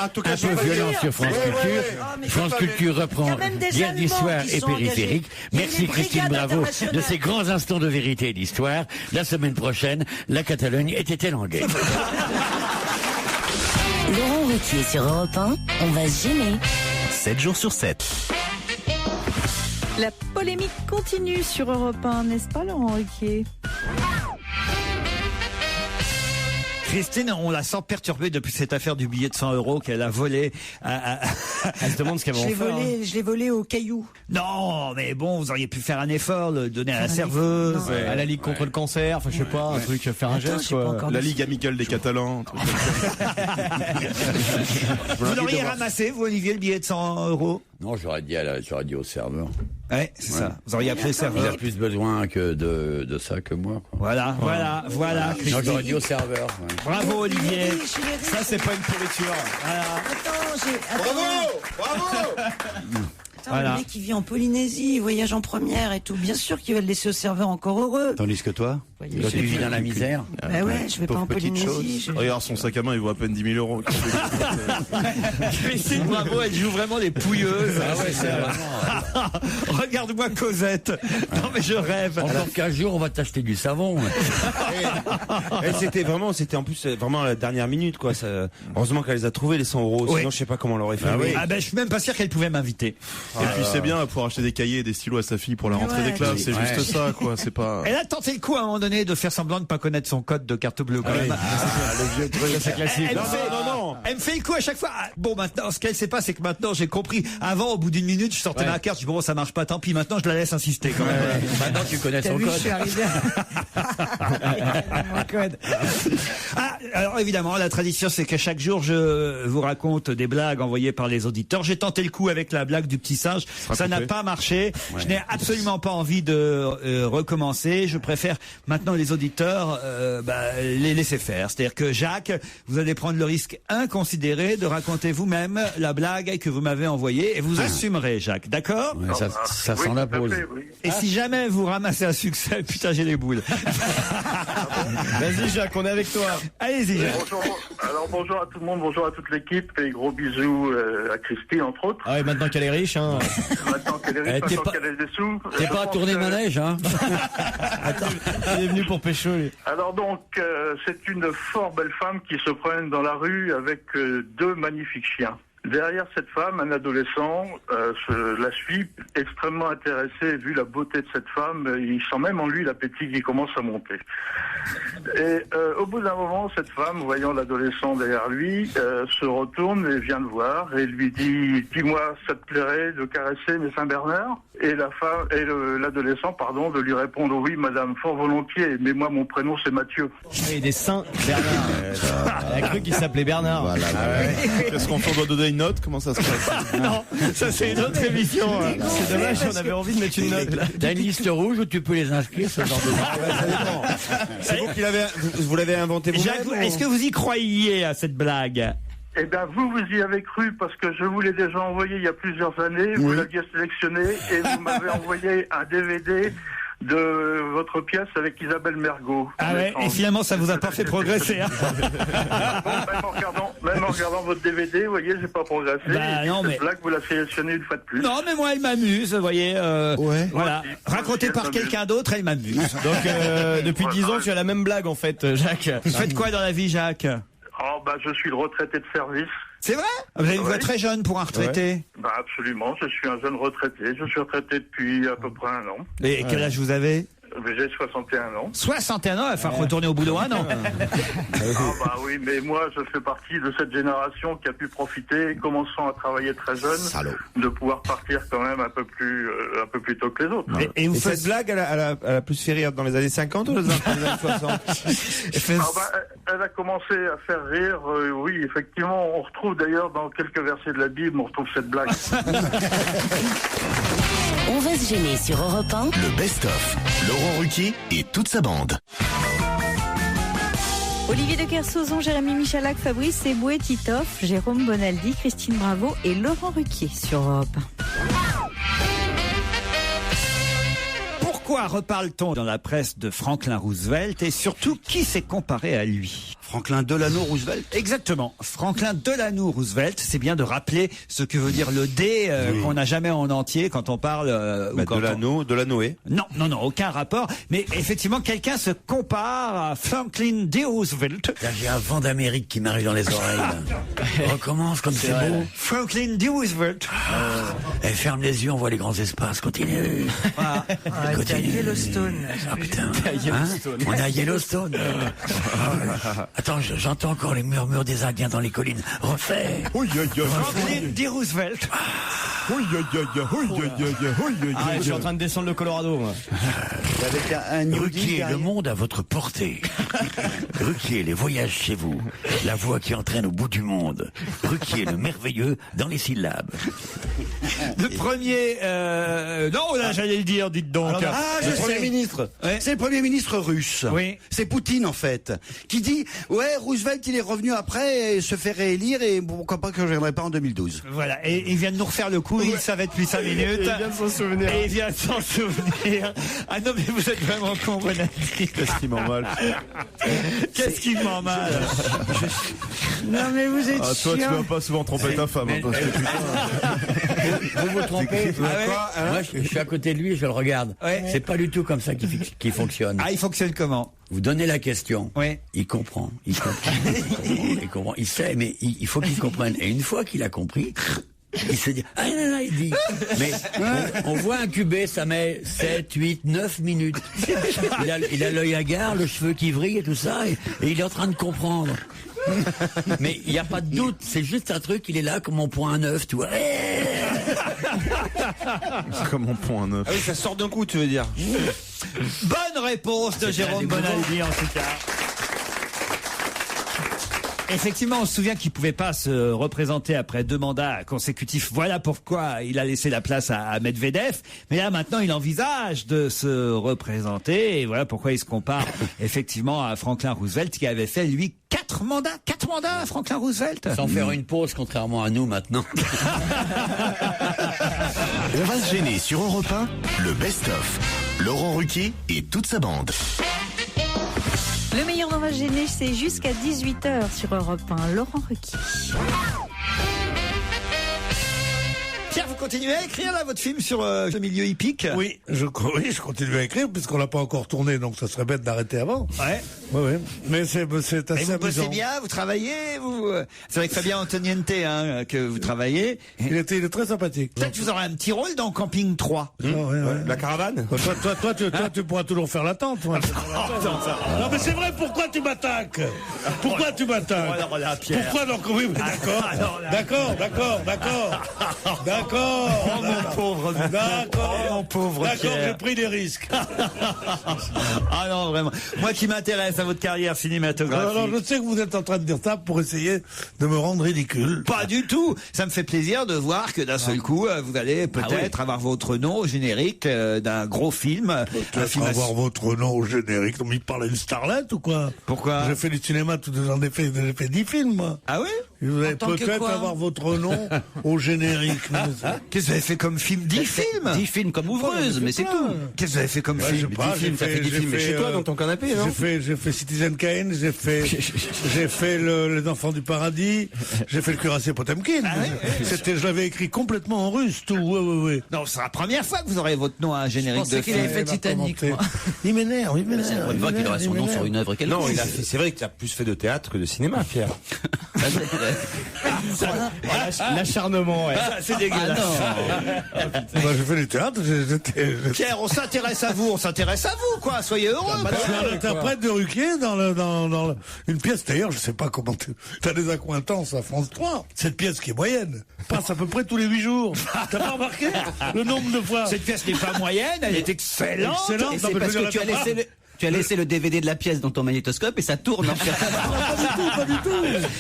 Un peu violent sur France Culture. France Culture reprend Guerre d'histoire et périphérique. Merci Christine Bravo de ces grands instants de vérité et d'histoire. La semaine prochaine, la Catalogne était-elle en guerre? Laurent Ruquier sur Europe 1, on va se gêner. 7 jours sur 7. La polémique continue sur Europe 1, n'est-ce pas, Laurent Ruquier? Christine, on la sent perturbée depuis cette affaire du billet de 100 € qu'elle a volé. Elle se demande ce qu'elle va en faire. Je l'ai volé au caillou. Non, mais bon, vous auriez pu faire un effort, le donner à la serveuse. À la Ligue contre le cancer, enfin je sais pas, un truc, faire un geste quoi. La Ligue amicale des Catalans. Vous l'auriez ramassé, vous Olivier, le billet de 100 €? Non, j'aurais dit au serveur. Ouais, c'est ça. Vous auriez appelé le serveur. Il a plus besoin que de ça que moi, quoi. Voilà. Non, j'aurais dit au serveur. Ouais. Bravo Olivier. Oui, ça c'est pas une pourriture. Voilà. Bravo. Voilà. Le mec qui vit en Polynésie, il voyage en première et tout. Bien sûr qu'il va le laisser au serveur encore heureux. Tandis que toi, tu vis dans la misère. Bah ouais, je vais pas en Polynésie. Regarde son sac à main, il vaut à peine 10 000 €. Christine Bravo, elle joue vraiment les pouilleuses. Ah ouais, c'est vraiment. Regarde-moi Cosette. Non mais je rêve. Encore 15 jours, on va t'acheter du savon. C'était en plus vraiment à la dernière minute, quoi. Heureusement qu'elle les a trouvés les 100 €. Sinon, je sais pas comment elle aurait fait. Je suis même pas sûr qu'elle pouvait m'inviter. Et puis c'est bien pour acheter des cahiers et des stylos à sa fille pour la rentrée des classes. C'est juste ça, quoi. C'est pas. Elle a tenté le coup à un moment donné de faire semblant de pas connaître son code de carte bleue, quand même. Le vieux truc, c'est classique. Non. Elle me fait le coup à chaque fois. Bon, maintenant, ce qu'elle sait pas, c'est que maintenant, j'ai compris. Avant, au bout d'une minute, je sortais ma carte. Je dis bon, ça marche pas, tant pis. Maintenant, je la laisse insister, quand même. Maintenant, tu connais son code. Je suis arrivé mon code. Alors évidemment, la tradition, c'est que chaque jour, je vous raconte des blagues envoyées par les auditeurs. J'ai tenté le coup avec la blague du petit singe. Ça n'a pas marché. Je n'ai absolument pas envie de recommencer. Je préfère maintenant les auditeurs les laisser faire. C'est-à-dire que Jacques, vous allez prendre le risque inconsidéré de raconter vous-même la blague que vous m'avez envoyée et vous assumerez, Jacques. D'accord? Ouais, ça sent la pause. Et si jamais vous ramassez un succès, putain, j'ai les boules. Vas-y Jacques, on est avec toi. Allez-y Jacques. Bonjour à tout le monde, bonjour à toute l'équipe et gros bisous à Christine entre autres. Ah oui, maintenant qu'elle est riche, hein. Maintenant qu'elle est riche, maintenant qu'elle a des sous. T'es pas à tourner manège, hein. Il est venu pour pécho, lui. Alors donc, c'est une fort belle femme qui se promène dans la rue avec 2 magnifiques chiens. Derrière cette femme, un adolescent la suit, extrêmement intéressé, vu la beauté de cette femme, il sent même en lui l'appétit qui commence à monter. Et au bout d'un moment, cette femme, voyant l'adolescent derrière lui, se retourne et vient le voir et lui dit « Dis-moi, ça te plairait de caresser mes seins Bernard ?» Et l'adolescent, de lui répondre « Oui, madame, fort volontiers, mais moi, mon prénom, c'est Mathieu. » Et des seins Bernard. Elle a cru qu'il s'appelait Bernard. Voilà. Qu'est-ce qu'on fait? On doit donner une note? Comment ça se passe? Non, ça c'est une autre émission. C'est dommage, on avait envie de mettre une note. T'as une liste rouge où tu peux les inscrire, ce genre de... C'est vous l'avez inventé vous-même? Jacques, est-ce que vous y croyiez à cette blague? Eh bien, vous y avez cru parce que je vous l'ai déjà envoyé il y a plusieurs années. Vous l'aviez sélectionné et vous m'avez envoyé un DVD de votre pièce avec Isabelle Mergo. Ah ouais, et finalement, ça vous a pas fait progresser, hein. Même en regardant votre DVD, vous voyez, j'ai pas progressé. Bah, non, mais... blague, vous la sélectionnez une fois de plus. Non, mais moi, elle m'amuse, vous voyez. Ouais. Voilà. Racontée par quelqu'un d'autre, elle m'amuse. Donc, depuis 10 ans, tu as la même blague, en fait, Jacques. Vous faites quoi dans la vie, Jacques? Oh, bah, je suis le retraité de service. C'est vrai? Vous avez une voix très jeune pour un retraité. Bah, absolument. Je suis un jeune retraité. Je suis retraité depuis à peu près 1 an. Et quel âge vous avez? J'ai 61 ans. 61 ans, il va falloir retourner au boulot, non? Ah bah oui, mais moi je fais partie de cette génération qui a pu profiter, commençant à travailler très jeune, de pouvoir partir quand même un peu plus tôt que les autres. Et vous faites cette blague, elle a plus fait rire dans les années 50 ou dans les années 60? Elle a commencé à faire rire, oui, effectivement. On retrouve d'ailleurs dans quelques versets de la Bible, on retrouve cette blague. On va se gêner sur Europe 1. Le best-of. Laurent Ruquier et toute sa bande. Olivier de Kersauzon, Jérémy Michalak, Fabrice Eboué, Titoff, Jérôme Bonaldi, Christine Bravo et Laurent Ruquier sur Europe 1. Pourquoi reparle-t-on dans la presse de Franklin Roosevelt et surtout qui s'est comparé à lui? Franklin Delano Roosevelt. Exactement. Franklin Delano Roosevelt, c'est bien de rappeler ce que veut dire le D qu'on n'a jamais en entier quand on parle... Delanoé. Non, aucun rapport. Mais effectivement, quelqu'un se compare à Franklin D. Roosevelt. Là, j'ai un vent d'Amérique qui m'arrive dans les oreilles. Recommence comme c'est beau. Franklin D. Roosevelt. Ferme les yeux, on voit les grands espaces. Continue. Voilà. Continue. Yellowstone. Ah putain. On est à Yellowstone. Attends, j'entends encore les murmures des Indiens dans les collines. Refais. Franklin D. Roosevelt. Je suis en train de descendre le Colorado, moi. Avec Ruquier, le monde à votre portée. Ruquier, les voyages chez vous. La voix qui entraîne au bout du monde. Ruquier, le merveilleux dans les syllabes. Le premier... Non, là, j'allais le dire, dites donc. Le Premier ministre. Ouais. C'est le Premier ministre russe. Oui. C'est Poutine, en fait, qui dit, ouais, Roosevelt, il est revenu après et se fait réélire et pourquoi pas que je ne reviendrai pas en 2012. Voilà. Et il vient de nous refaire le coup. Il savait depuis 5 minutes. Et il vient de s'en souvenir. Et il vient de s'en souvenir. Ah non, mais vous êtes vraiment con, Bonaldi. Qu'est-ce qui m'emballe? Qu'est-ce qui m'emballe? Non, mais vous êtes toi, tu vas pas souvent tromper ta femme. Parce que, vous vous trompez. Moi, je suis à côté de lui et je le regarde. Ouais. C'est pas du tout comme ça qu'il fonctionne. Ah, il fonctionne comment? Vous donnez la question. Oui. Il comprend. Il comprend. Il sait, mais il faut qu'il comprenne. Et une fois qu'il a compris, il se dit, ah non, il dit. Mais on voit incuber, ça met 7, 8, 9 minutes. Il a l'œil hagard, le cheveu qui vrille et tout ça, et il est en train de comprendre. Mais il n'y a pas de doute, c'est juste un truc, il est là comme mon point 9, tu vois. Comme mon point 9. Ah oui, ça sort d'un coup, tu veux dire. Bonne réponse de Jérôme Bonaldi, en tout cas. Effectivement, on se souvient qu'il pouvait pas se représenter après 2 mandats consécutifs. Voilà pourquoi il a laissé la place à Medvedev. Mais là, maintenant, il envisage de se représenter. Et voilà pourquoi il se compare effectivement à Franklin Roosevelt, qui avait fait, lui, 4 mandats. 4 mandats, Franklin Roosevelt. Sans faire une pause, contrairement à nous, maintenant. On va se gêner sur Europe 1, le best-of. Laurent Ruquier et toute sa bande. Le meilleur dans ma gêner, c'est jusqu'à 18h sur Europe 1. Laurent Ruquier. Pierre, vous continuez à écrire là votre film sur le milieu hippique? Oui, je continue à écrire puisqu'on l'a pas encore tourné, donc ça serait bête d'arrêter avant. Ouais. Oui. Mais c'est assez et vous amusant. bossez bien, vous travaillez, c'est avec Fabien Antoniente que vous travaillez. Il est très sympathique. Peut-être que vous aurez un petit rôle dans Camping 3. La caravane. Toi, tu pourras toujours faire la tente. Toi. Non, mais c'est vrai. Pourquoi tu m'attaques? Pourquoi tu m'attaques? Alors là, Pierre. Pourquoi donc? Oui, mais d'accord. Oh mon pauvre. D'accord. Oh mon pauvre. D'accord, Pierre. j'ai pris des risques. Ah non, vraiment. Moi qui m'intéresse à votre carrière cinématographique. Alors, je sais que vous êtes en train de dire ça pour essayer de me rendre ridicule. Pas du tout. Ça me fait plaisir de voir que d'un seul coup, vous allez peut-être avoir votre nom au générique d'un gros film. Peut-être avoir votre nom au générique. On m'y parle d'une starlette ou quoi? Pourquoi? J'ai fait du cinéma, j'en ai fait 10 films, moi. Ah oui? Vous allez En tant que peut-être quoi avoir votre nom au générique. Qu'est-ce que vous avez fait comme film? 10 films 10 films comme ouvreuse, mais c'est tout. Qu'est-ce que vous avez fait comme Bah, je film? sais pas, T'as fait des films, mais chez toi, dans ton canapé, non? J'ai fait Citizen Kane, j'ai fait Les Enfants du Paradis, j'ai fait le Cuirassé Potemkin. Je l'avais écrit complètement en russe, tout. Oui. Non, c'est la première fois que vous aurez votre nom à un Je générique pensais de qu'il film. avait fait Titanic, moi. Il m'énerve. C'est la première fois qu'il aurait son nom sur une œuvre quelconque. Non, c'est vrai que tu as plus fait de théâtre que de cinéma, Pierre. L'acharnement, ouais. C'est dégueulasse. J'ai fait du théâtre. Pierre, on s'intéresse à vous, quoi. Soyez heureux. Je suis un interprète de Ruquier dans une pièce. D'ailleurs, je sais pas comment t'as des accointances à France 3. Cette pièce qui est moyenne passe à peu près tous les 8 jours. T'as pas remarqué le nombre de fois? Cette pièce n'est pas moyenne, elle est excellente. Et c'est parce que tu as laissé le DVD de la pièce dans ton magnétoscope et ça tourne en fait. Pas du tout.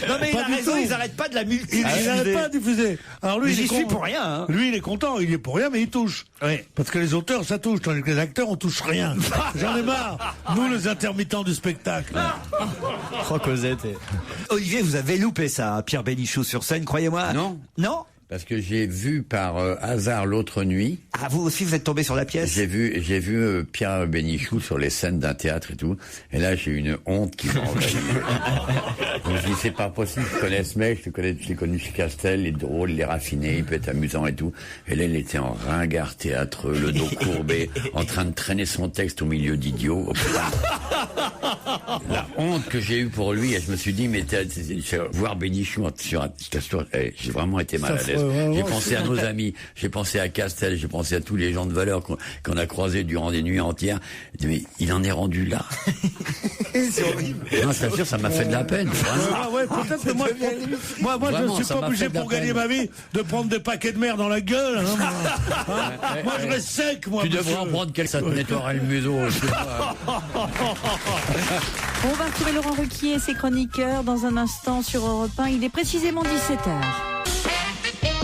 Non mais il a raison, ils n'arrêtent pas de la multiplier. Il n'arrête pas à diffuser. Alors lui, j'y suis pour rien. Hein. Lui, il est content, il est pour rien, mais il touche. Oui. Parce que les auteurs, ça touche, tandis que les acteurs, on touche rien. J'en ai marre. Nous, les intermittents du spectacle. Cosette. Olivier, vous avez loupé ça, hein, Pierre Bénichou sur scène, croyez-moi. Non. Non? Parce que j'ai vu par hasard l'autre nuit. Ah, vous aussi, vous êtes tombé sur la pièce? J'ai vu Pierre Bénichou sur les scènes d'un théâtre et tout. Et là, j'ai une honte qui m'a envahi. Donc, je dis, c'est pas possible. Je connais ce mec, je l'ai connu chez Castel, il est drôle, il est raffiné, il peut être amusant et tout. Et là, il était en ringard théâtreux, le dos courbé, en train de traîner son texte au milieu d'idiots. La honte que j'ai eue pour lui, et je me suis dit, mais voir Bénichou sur j'ai vraiment été mal à l'aise. J'ai pensé à nos amis, j'ai pensé à Castel, j'ai pensé à tous les gens de valeur qu'on a croisés durant des nuits entières. Mais il en est rendu là. C'est horrible. Non, je t'assure, ça m'a fait de la peine. Peut-être que moi, je ne suis pas obligé pour gagner ma vie de prendre des paquets de mer dans la gueule. Moi, je reste sec, moi. Tu devrais en prendre quelques, ça te nettoierait le museau. On va retrouver Laurent Ruquier et ses chroniqueurs dans un instant sur Europe 1. Il est précisément 17h.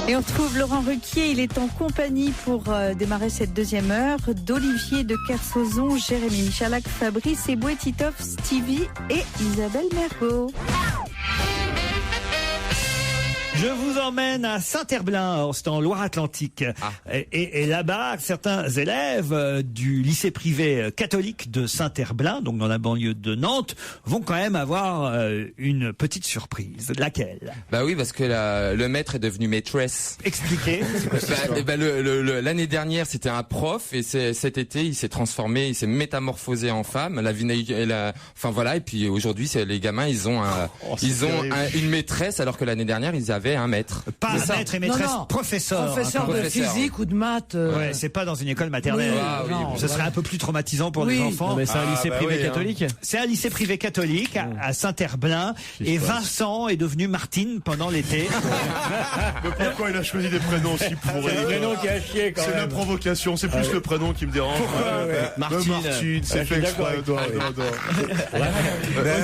Et on retrouve Laurent Ruquier, il est en compagnie pour démarrer cette deuxième heure d'Olivier de Kersauzon, Jérémy Michalak, Fabrice Eboué, Titoff, Stevie et Isabelle Mergo. Je vous emmène à Saint-Herblain, c'est en Loire-Atlantique. Et là-bas, certains élèves du lycée privé catholique de Saint-Herblain, donc dans la banlieue de Nantes, vont quand même avoir une petite surprise. Laquelle? Bah oui, parce que le maître est devenu maîtresse. Expliquez. L'année dernière, c'était un prof, et cet été, il s'est transformé, il s'est métamorphosé en femme. Enfin voilà, et puis aujourd'hui, les gamins, ils ont une maîtresse, alors que l'année dernière, ils avaient un maître. Pas un maître et maîtresse, professeur. Professeur de physique ou de maths. Ouais, c'est pas dans une école maternelle. Oui, ce serait un peu plus traumatisant pour les enfants. Non, mais c'est un lycée privé catholique. C'est un lycée privé catholique à Saint-Herblain. Et Vincent est devenu Martine pendant l'été. Mais pourquoi il a choisi des prénoms aussi pourris? C'est le prénom qui a chié quand même. C'est la provocation, c'est plus le prénom qui me dérange. Martine, c'est fait exprès.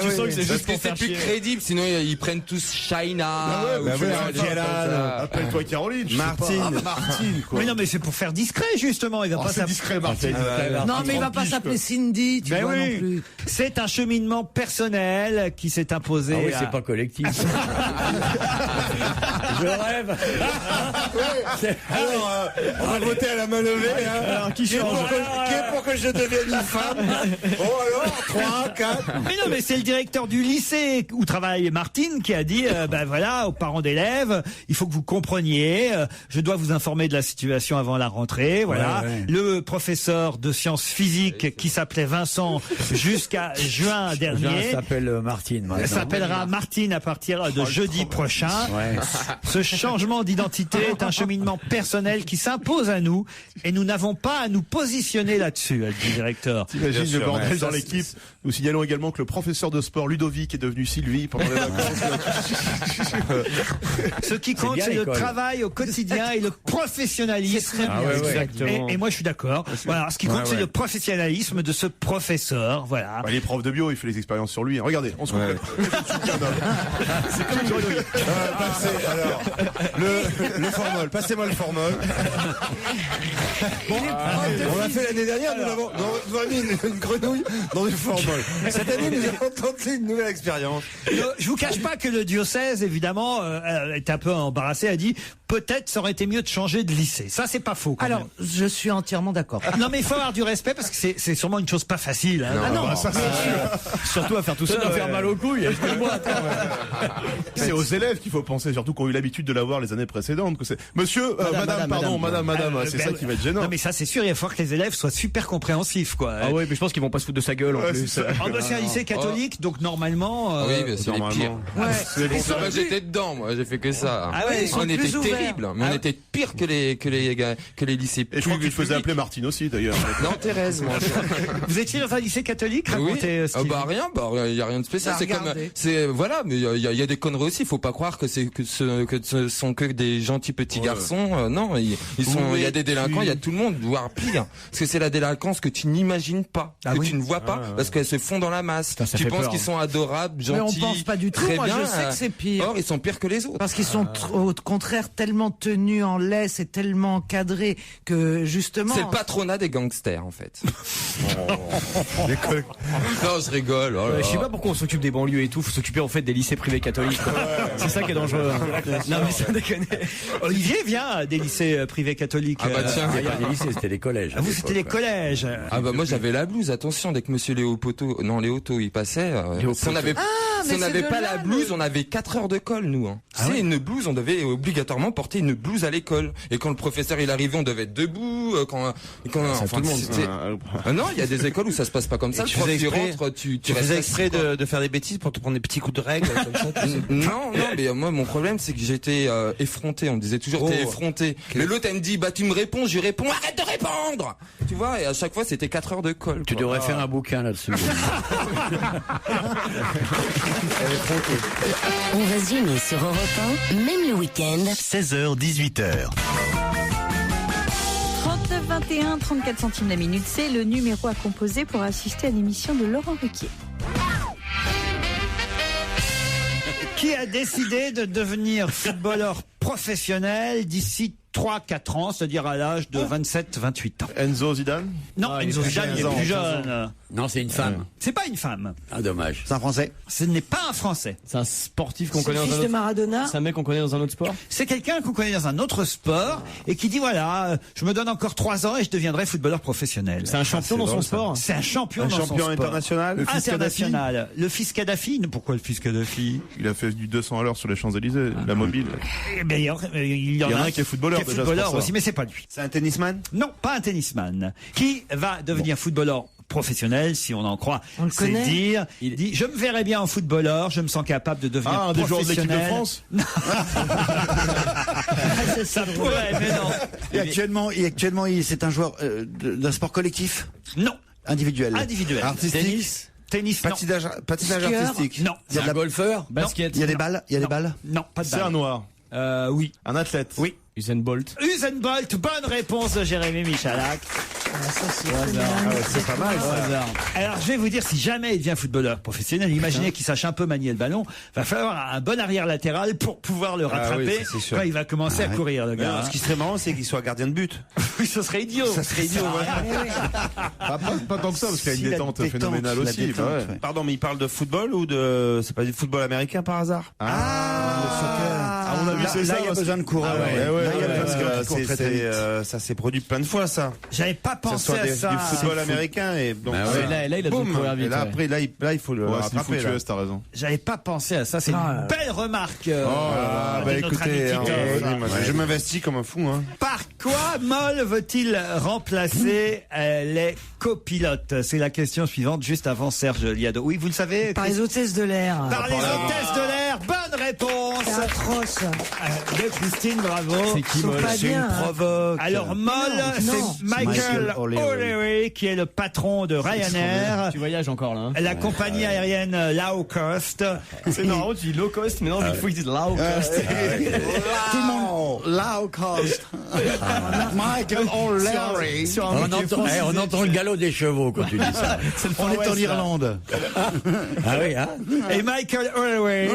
Tu sens que c'est juste que c'est plus crédible, sinon ils prennent tous Shaina. Appelle-toi Caroline. Martine, quoi. Mais non, mais c'est pour faire discret, justement. Il va pas c'est discret, Martine. Non, mais il va pas s'appeler Cindy, tu vois, non plus. C'est un cheminement personnel qui s'est imposé. Ah oui, c'est pas collectif. Je rêve. Alors, on va voter à la main levée. Alors, qui change? Qui est pour que je devienne une femme? Oh alors, 3, 4. Mais non, mais c'est le directeur du lycée où travaille Martine qui a dit, voilà, aux parents d'élèves, il faut que vous compreniez, je dois vous informer de la situation avant la rentrée, voilà. Ouais. Le professeur de sciences physiques qui s'appelait Vincent jusqu'à juin dernier. S'appelle Martine. S'appellera Martine à partir de jeudi prochain. Ouais. Ce changement d'identité est un cheminement personnel qui s'impose à nous et nous n'avons pas à nous positionner là-dessus, a dit le directeur. T'imagines le bordel dans l'équipe. Nous signalons également que le professeur de sport Ludovic est devenu Sylvie pendant les vacances. Ce qui compte, bien c'est le l'école. travail au quotidien et le professionnalisme. Exactement. Et moi, je suis d'accord. Voilà, ce qui compte, c'est le professionnalisme de ce professeur. Voilà. Bah, les profs de bio, il fait les expériences sur lui. Regardez, on se complète. C'est comme une grenouille. Alors, le formol. Passez-moi le formol. Bon, on l'a fait l'année dernière, nous avons mis une grenouille dans une formol. Cette année, nous avons tenté une nouvelle expérience. Je vous cache pas que le diocèse, évidemment, est un peu embarrassé, a dit peut-être ça aurait été mieux de changer de lycée. Ça, c'est pas faux. Alors, je suis entièrement d'accord. Non, mais il faut avoir du respect parce que c'est sûrement une chose pas facile. Hein. Non, ça, c'est sûr. Surtout à faire tout ça. Ça doit faire mal au couilles. C'est aux élèves qu'il faut penser, surtout qu'on a eu l'habitude de l'avoir les années précédentes. Que c'est Monsieur, madame, c'est ça qui va être gênant. Non, mais ça, c'est sûr, il va falloir que les élèves soient super compréhensifs, quoi. Ah ouais, mais je pense qu'ils vont pas se foutre de sa gueule en plus. C'est un lycée catholique, donc normalement. Oui, mais c'est les pires. Moi, j'étais dedans, moi, j'ai fait que ça. Ah ouais, on était terribles, mais on était pire que les lycées. Et je crois qu'il faisait appeler Martine aussi, d'ailleurs. Non, Thérèse, moi. Vous étiez dans un lycée catholique? Racontez, Steve. Rien, il y a rien de spécial. Voilà, mais il y a des conneries aussi. Faut pas croire que ce sont que des gentils petits garçons. Non, il y a des délinquants, il y a tout le monde, voire pire. Parce que c'est la délinquance que tu n'imagines pas, tu ne vois pas, parce qu'elles se font dans la masse. Tu penses qu'ils sont adorables, gentils. Mais on pense pas du tout. Moi, je sais que c'est pire. Or, ils sont pires que les autres. Parce qu'ils sont au contraire tellement tenus en laisse et tellement encadrés que justement. C'est le patronat des gangsters, en fait. Non, je rigole. Je sais pas pourquoi on s'occupe des banlieues et tout. Faut s'occuper en fait des lycées privés catholiques. C'est ça qui est dangereux. Non mais ça déconne. Olivier vient des lycées privés catholiques. Ah bah tiens, des lycées, c'était les collèges. Vous, c'était les collèges. Ah bah moi j'avais la blouse. Attention, dès que Monsieur Léopoto, il passait. Si on n'avait pas la blouse, on avait 4 heures de colle, nous. Hein. C'est une blouse, on devait obligatoirement porter une blouse à l'école. Et quand le professeur il arrivait, on devait être debout. Enfin, tout le monde. Non, il y a des écoles où ça se passe pas comme ça. Tu faisais exprès de faire des bêtises pour te prendre des petits coups de règle comme ça. Non, mais moi mon problème c'est que j'étais effronté. On me disait toujours t'es effronté. Mais l'autre elle me dit tu me réponds, je lui réponds arrête de répondre. Tu vois, et à chaque fois c'était 4 heures de colle. Tu devrais faire un bouquin là-dessus. On va se gêner sur Europe 1, même le week-end. 16h, 18h. 39 21 34 centimes la minute, c'est le numéro à composer pour assister à l'émission de Laurent Ruquier. Qui a décidé de devenir footballeur professionnel d'ici 3-4 ans, c'est-à-dire à l'âge de 27-28 ans? Enzo Zidane? Non, Enzo Zidane, il est plus jeune. Non, c'est une femme. C'est pas une femme. Ah, dommage. C'est un Français. Ce n'est pas un Français. C'est un sportif qu'on connaît dans un autre. C'est le fils de Maradona. C'est un mec qu'on connaît dans un autre sport. C'est quelqu'un qu'on connaît dans un autre sport et qui dit voilà, je me donne encore 3 ans et je deviendrai footballeur professionnel. C'est un champion dans son sport. C'est un champion dans son sport. Un champion international. International. Le fils Kadhafi. Pourquoi le fils Kadhafi? Il a fait du 200 à l'heure sur les Champs-Élysées, la mobile. Il y en a un qui est footballeur déjà. Footballeur aussi, mais c'est pas lui. C'est un tennisman? Non, pas un tennisman. Qui va devenir footballeur professionnel, si on en croit, c'est dire, il dit, je me verrais bien en footballeur, je me sens capable de devenir un des joueurs de l'équipe de France. Ça pourrait, mais non. Et actuellement, c'est un joueur d'un sport collectif? Non. Individuel. Artistique. Tennis, patinage artistique. Non. Il y a un golfeur? Basket. Il y a des balles? Non, pas de balle. C'est un noir. Oui. Un athlète? Oui. Usain Bolt. Usain Bolt, bonne réponse de Jérémy Michalak. C'est pas mal. Alors je vais vous dire, si jamais il devient footballeur professionnel, imaginez qu'il sache un peu manier le ballon, va falloir un bon arrière latéral pour pouvoir le rattraper quand il va commencer à courir, le gars. Ce qui serait marrant, c'est qu'il soit gardien de but. Oui, ce serait idiot. Pas tant que ça, parce qu'il y a une détente phénoménale aussi. Pardon, mais il parle de football ou c'est pas du football américain par hasard? Le soccer. À mon avis, c'est ça. Là, il y a besoin de coureur. Ça s'est produit plein de fois, ça. J'avais pas pensé à ça. Du football américain et donc là, il a besoin de courir vite. Et là, après, là, il faut le rattraper. T'as raison. J'avais pas pensé à ça. C'est une belle remarque. Écoutez, je m'investis comme un fou. Par quoi Moll veut-il remplacer les copilotes? C'est la question suivante, juste avant Serge Liado. Oui, vous le savez. Par les hôtesses de l'air. Par les hôtesses de l'air. Bonne réponse. C'est atroce. De Christine Bravo. C'est qui, Moll? C'est une provoque. Alors, Moll, c'est Michael O'Leary, qui est le patron de Ryanair. Tu voyages encore, là. Hein. La compagnie aérienne low cost. C'est marrant, tu dis low cost, mais non, il faut qu'ils disent low cost. Tout le monde, low cost. Michael O'Leary. On entend le galop des chevaux quand tu dis ça. On est en Irlande. Ah oui, hein? Et Michael O'Leary.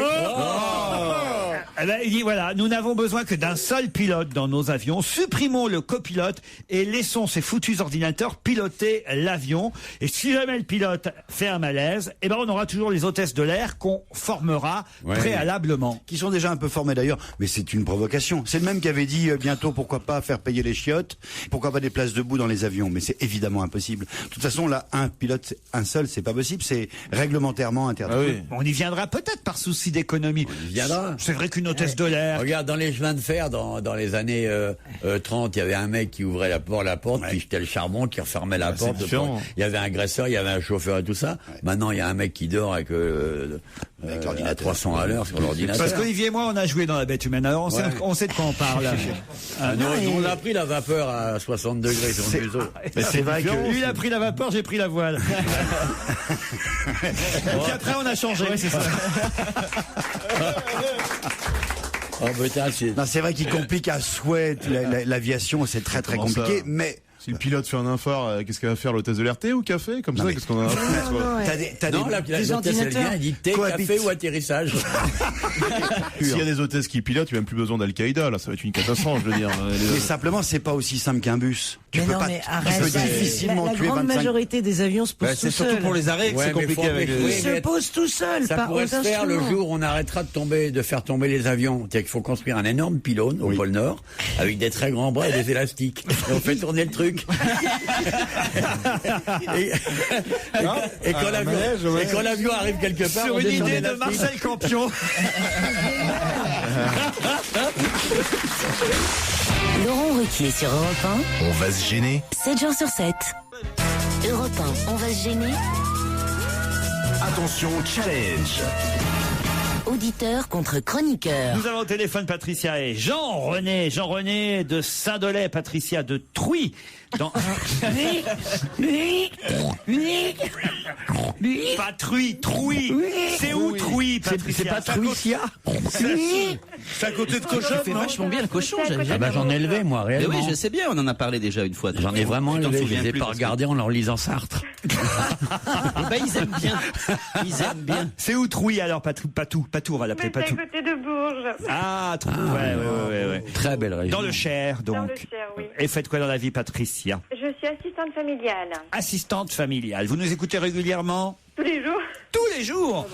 Eh ben, il dit voilà, nous n'avons besoin que d'un seul pilote dans nos avions. Supprimons le copilote et laissons ces foutus ordinateurs piloter l'avion. Et si jamais le pilote fait un malaise, eh ben on aura toujours les hôtesses de l'air qu'on formera préalablement. Qui sont déjà un peu formés d'ailleurs, mais c'est une provocation. C'est le même qui avait dit bientôt pourquoi pas faire payer les chiottes, pourquoi pas des places debout dans les avions, mais c'est évidemment impossible. De toute façon, là, un pilote, un seul, c'est pas possible, c'est réglementairement interdit. Ah oui. On y viendra peut-être par souci d'économie. On y viendra. C'est vrai qu'une hôtesse de l'air. Regarde, dans les chemins de fer, dans les années 30, il y avait un mec qui ouvrait la porte, puis jetait le charbon, qui refermait la porte. Il y avait un agresseur, il y avait un chauffeur et tout ça. Maintenant, il y a un mec qui dort avec à 300 à l'heure sur l'ordinateur. Parce qu'Olivier et moi, on a joué dans La Bête Humaine. Alors, on sait de quoi on parle. Nous, on a pris la vapeur à 60 degrés sur le museau. Mais c'est vrai que lui, il a pris la vapeur, j'ai pris la voile. Puis après, on a changé. Ouais, c'est ça. Oh, putain, c'est vrai qu'il complique à souhait l'aviation, c'est très très compliqué, ça mais si le pilote fait un infart, qu'est-ce qu'elle va faire, l'hôtesse de l'air, thé ou café? Comme ça, qu'est-ce qu'on a à foutre? Non, l'hôtesse, elle vient, elle dit thé, café ou atterrissage. S'il y a des hôtesses qui pilotent, il n'y a même plus besoin d'Al-Qaïda, là, ça va être une catastrophe, je veux dire. Mais simplement, c'est pas aussi simple qu'un bus. Tu peux difficilement tuer 25. La grande majorité des avions se posent tout seuls. C'est surtout pour les arrêts que c'est compliqué avec Ils se posent tout seuls. Ça pourrait se faire le jour où on arrêtera de faire tomber les avions. C'est-à-dire qu'il faut construire un énorme pylône au pôle Nord avec des très grands bras et des élastiques. Et on fait tourner le truc. et quand l'avion arrive quelque part, sur une idée de Marcel Campion. Laurent Ruquier sur Europe 1. On va se gêner. 7 jours sur 7. Europe 1, on va se gêner. Attention, challenge. Auditeur contre chroniqueur. Nous avons au téléphone Patricia et Jean-René. Jean-René de Saint-Dolay, Patricia de Trouy. Pas Trouy, Trouy. C'est où Trouy, Patricia? C'est pas Trouicia. C'est à côté de Cochon. Tu fais vachement bien le cochon. J'en ai élevé, moi, réellement. Oui, je sais bien, on en a parlé déjà une fois. J'en ai vraiment élevé, je les ai pas regardés en leur lisant Sartre. Ils aiment bien. Ils aiment bien. C'est où Trouy alors, Patou, on va l'appeler Patou. C'est à côté de Bourges. Ah, Trouy, ouais. Très belle région. Dans le Cher, donc. Dans le Cher, oui. Et faites quoi dans la vie, Patricia? Je suis assistante familiale. Assistante familiale. Vous nous écoutez régulièrement? Tous les jours. Tous les jours.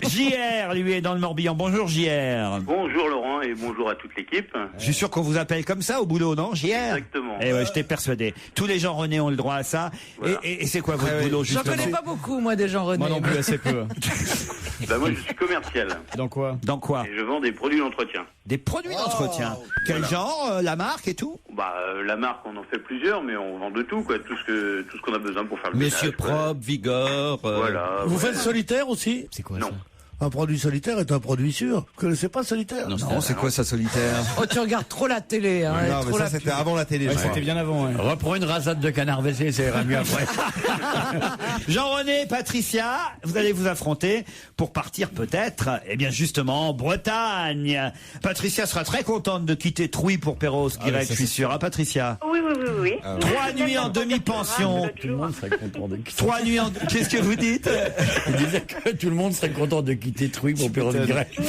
JR, lui, est dans le Morbihan. Bonjour, JR. Bonjour Laurent et bonjour à toute l'équipe. Je suis sûr qu'on vous appelle comme ça au boulot, non, JR? Exactement. Eh ouais, je t'ai persuadé. Tous les gens René ont le droit à ça. Voilà. Et c'est quoi votre boulot, justement? J'en connais pas beaucoup, moi, des gens René. Moi non plus, assez peu. Moi, je suis commercial. Dans quoi? Et je vends des produits d'entretien. Des produits d'entretien. Quel genre, la marque et tout? La marque, on en fait plusieurs, mais on vend de tout, quoi. Tout ce qu'on a besoin pour faire le ménage. Monsieur propre, Vigor. Voilà. Vous faites solitaire aussi? C'est quoi ça? Un produit solitaire est un produit sûr. Vous connaissez pas solitaire? Non, c'est quoi ça, solitaire? Oh, tu regardes trop la télé. Hein, non, mais ça, c'était avant la télé. C'était bien avant. Ouais. Reprends une rasade de canard WC, ça ira mieux après. Jean-René, Patricia, vous allez vous affronter pour partir peut-être, justement, en Bretagne. Patricia sera très contente de quitter Trouy pour Perros direct, je suis sûr. Patricia? Oui. 3 nuits en demi-pension. Tout le monde serait content de quitter. 3 nuits en... Qu'est-ce que vous dites? Il disait que tout le monde serait content de quitter Trouy pour Perros direct. Non.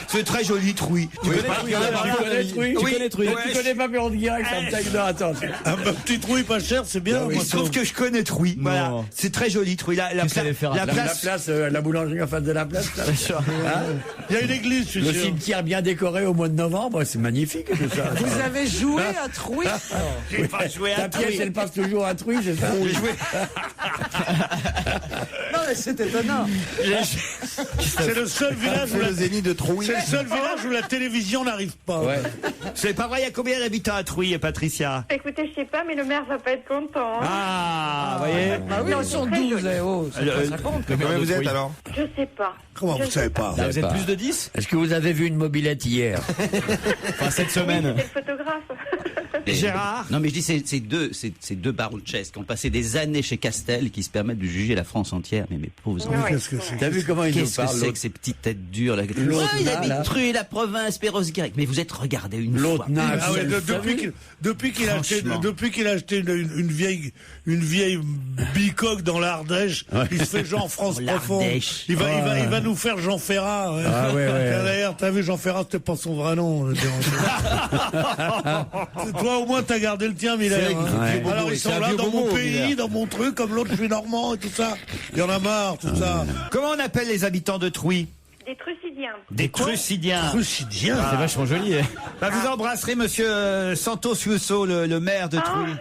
C'est très joli, Trouy. Tu connais Trouy? Tu connais pas Perros direct, ça me taille de attends. Un petit Trouy pas cher, c'est bien. Sauf que je connais Trouy. Voilà. C'est très joli, Trouy. La place, la boulangerie en face de la place. Il y a une église, je suis sûr. Le sûr. cimetière bien décoré au mois de novembre, c'est magnifique tout ça. Vous avez joué à Trouy? J'ai pas joué à Ta pièce, elle passe toujours à Trouy, c'est ça? J'ai joué. Non, c'est étonnant. C'est le seul village où le zénith de Trouy. C'est le seul village où la télévision n'arrive pas. Ouais. C'est pas vrai, il y a combien d'habitants à Trouy, Patricia? Écoutez, je sais pas, mais le maire va pas être content. Hein. Ah, vous voyez. Ah oui, ils sont 12. Ça compte. Combien vous êtes alors? Je sais pas. Comment vous savez pas? Vous êtes plus de 10? Est-ce que vous avez vu une mobilette hier? Enfin, cette semaine. C'est le photographe. Gérard? Non, mais je dis, c'est deux barouches qui ont passé des années chez Castel qui se permettent de juger la France entière. Mais mes pauvres enfants. Qu'est-ce que c'est? T'as vu comment il nous Qu'est-ce que parle? c'est que ces petites têtes dures là? Il habite Truy, la province, Perros-Guirec. Mais vous êtes regardé une fois. Ah ouais, depuis qu'il a acheté une vieille bicoque dans l'Ardèche, il se fait Jean France profond. Il va nous faire Jean Ferrat. Ouais. Ah ouais. D'ailleurs, t'as vu Jean Ferrat, c'était pas son vrai nom. Toi au moins t'as gardé le tien, Miller. Ouais. Alors ils sont là dans mon pays, dans mon truc, comme l'autre je suis normand et tout ça. Il y en a marre, tout ça. Comment on appelle les habitants de Trouy? Des Trucidiens. Des Trucidiens. Trucidiens. C'est vachement joli. Bah, vous embrasserez monsieur Santos Husso, le maire de Trouy.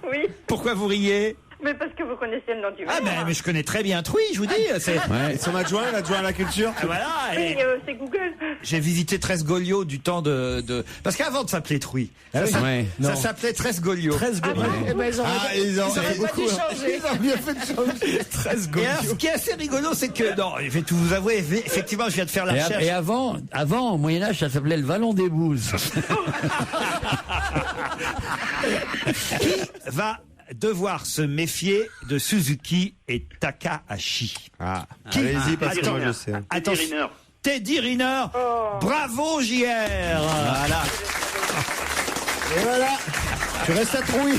Oui. Pourquoi vous riez? Mais parce que vous connaissez le nom du maire. Ah mais je connais très bien Trouy, je vous dis. C'est... Et son adjoint, l'adjoint à la culture. Ah, voilà. Oui, c'est Google. J'ai visité Tresgolio du temps de... Parce qu'avant de s'appeler Trouy, ça s'appelait Tresgolio. Ils ont bien fait de changer. Et alors, ce qui est assez rigolo, c'est que... Non, je vais tout vous avouer, effectivement, je viens de faire la recherche. Et avant, au Moyen-Âge, ça s'appelait le Vallon des Bouses. Qui va devoir se méfier de Suzuki et Takahashi? Allez-y, parce que moi je sais. Attention. Teddy Riner. Bravo, JR. Voilà. Et voilà. Tu restes à Trouy.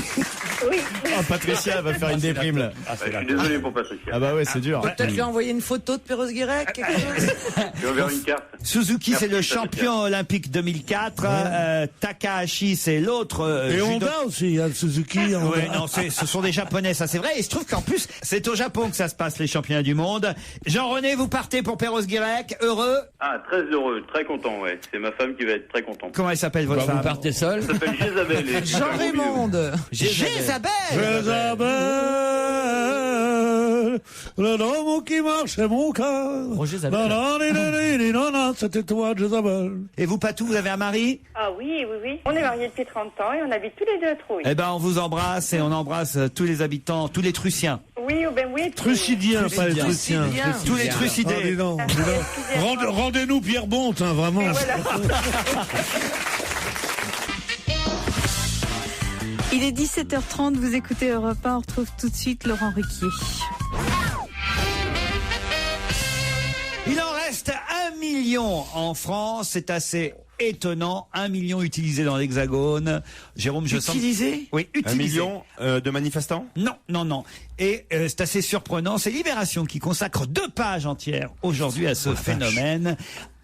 Oui. Oh, Patricia va faire une déprime là. Je suis désolé pour Patricia. Ah bah ouais, c'est dur. Peut-être lui envoyer une photo de Perros-Guirec, quelque chose. Je vais enverrai une carte. Suzuki, Merci, c'est le Patricia. champion olympique 2004. Takahashi, c'est l'autre. Et Honda aussi, il y a le Suzuki. Ouais, non, ce sont des Japonais, ça c'est vrai. Et je trouve qu'en plus, c'est au Japon que ça se passe, les championnats du monde. Jean-René, vous partez pour Perros-Guirec, heureux? Ah, très heureux, très content, ouais. C'est ma femme qui va être très contente. Comment elle s'appelle, votre femme? Vous partez seul? Elle s'appelle Jézabel. et- Jean-Raymond. Jézabel. Le nom qui marche est mon cœur. Roger Zabel. C'était toi, Jézabel. Et vous, Patou, vous avez un mari? Ah oui. On est mariés depuis 30 ans et on habite tous les deux à Trouy. Eh ben, on vous embrasse et on embrasse tous les habitants, tous les Truciens. Oui, oui. Trucidiens, pas les Truciens. Tous les Trucidés. Dis donc. Rendez-nous Pierre Bonte, hein, vraiment. Il est 17h30, vous écoutez Europe 1, on retrouve tout de suite Laurent Ruquier. Il en reste 1 million en France, c'est assez étonnant. 1 million utilisé dans l'Hexagone. Jérôme, je sens... Utilisé? Oui, utilisé. 1 million de manifestants? Non. Et c'est assez surprenant, c'est Libération qui consacre 2 pages entières aujourd'hui à ce phénomène.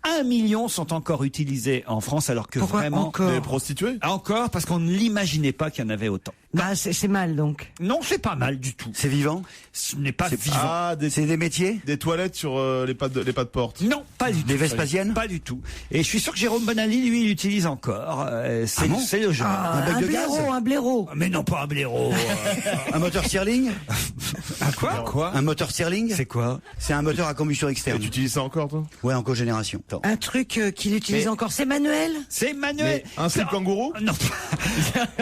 1 million sont encore utilisés en France, alors que Pourquoi vraiment... encore Des prostituées? Encore, parce qu'on ne l'imaginait pas qu'il y en avait autant. Bah, c'est mal, donc. Non, c'est pas mal du tout. C'est vivant? Ce n'est pas vivant. Ah, C'est des métiers? des toilettes sur les pas de porte. Non, pas du tout. Des Vespasiennes? Pas du tout. Et je suis sûr que Jérôme Bonaldi, lui, il l'utilise encore. C'est le genre. Un blaireau. Mais non, pas un blaireau. Un moteur Stirling? Quoi? Un moteur Stirling? C'est quoi? C'est un moteur à combustion Et externe. tu utilises ça encore, toi? Ouais, en cogénération. Attends. Un truc qu'il utilise encore, c'est manuel? C'est Manuel. Un slip kangourou? Non.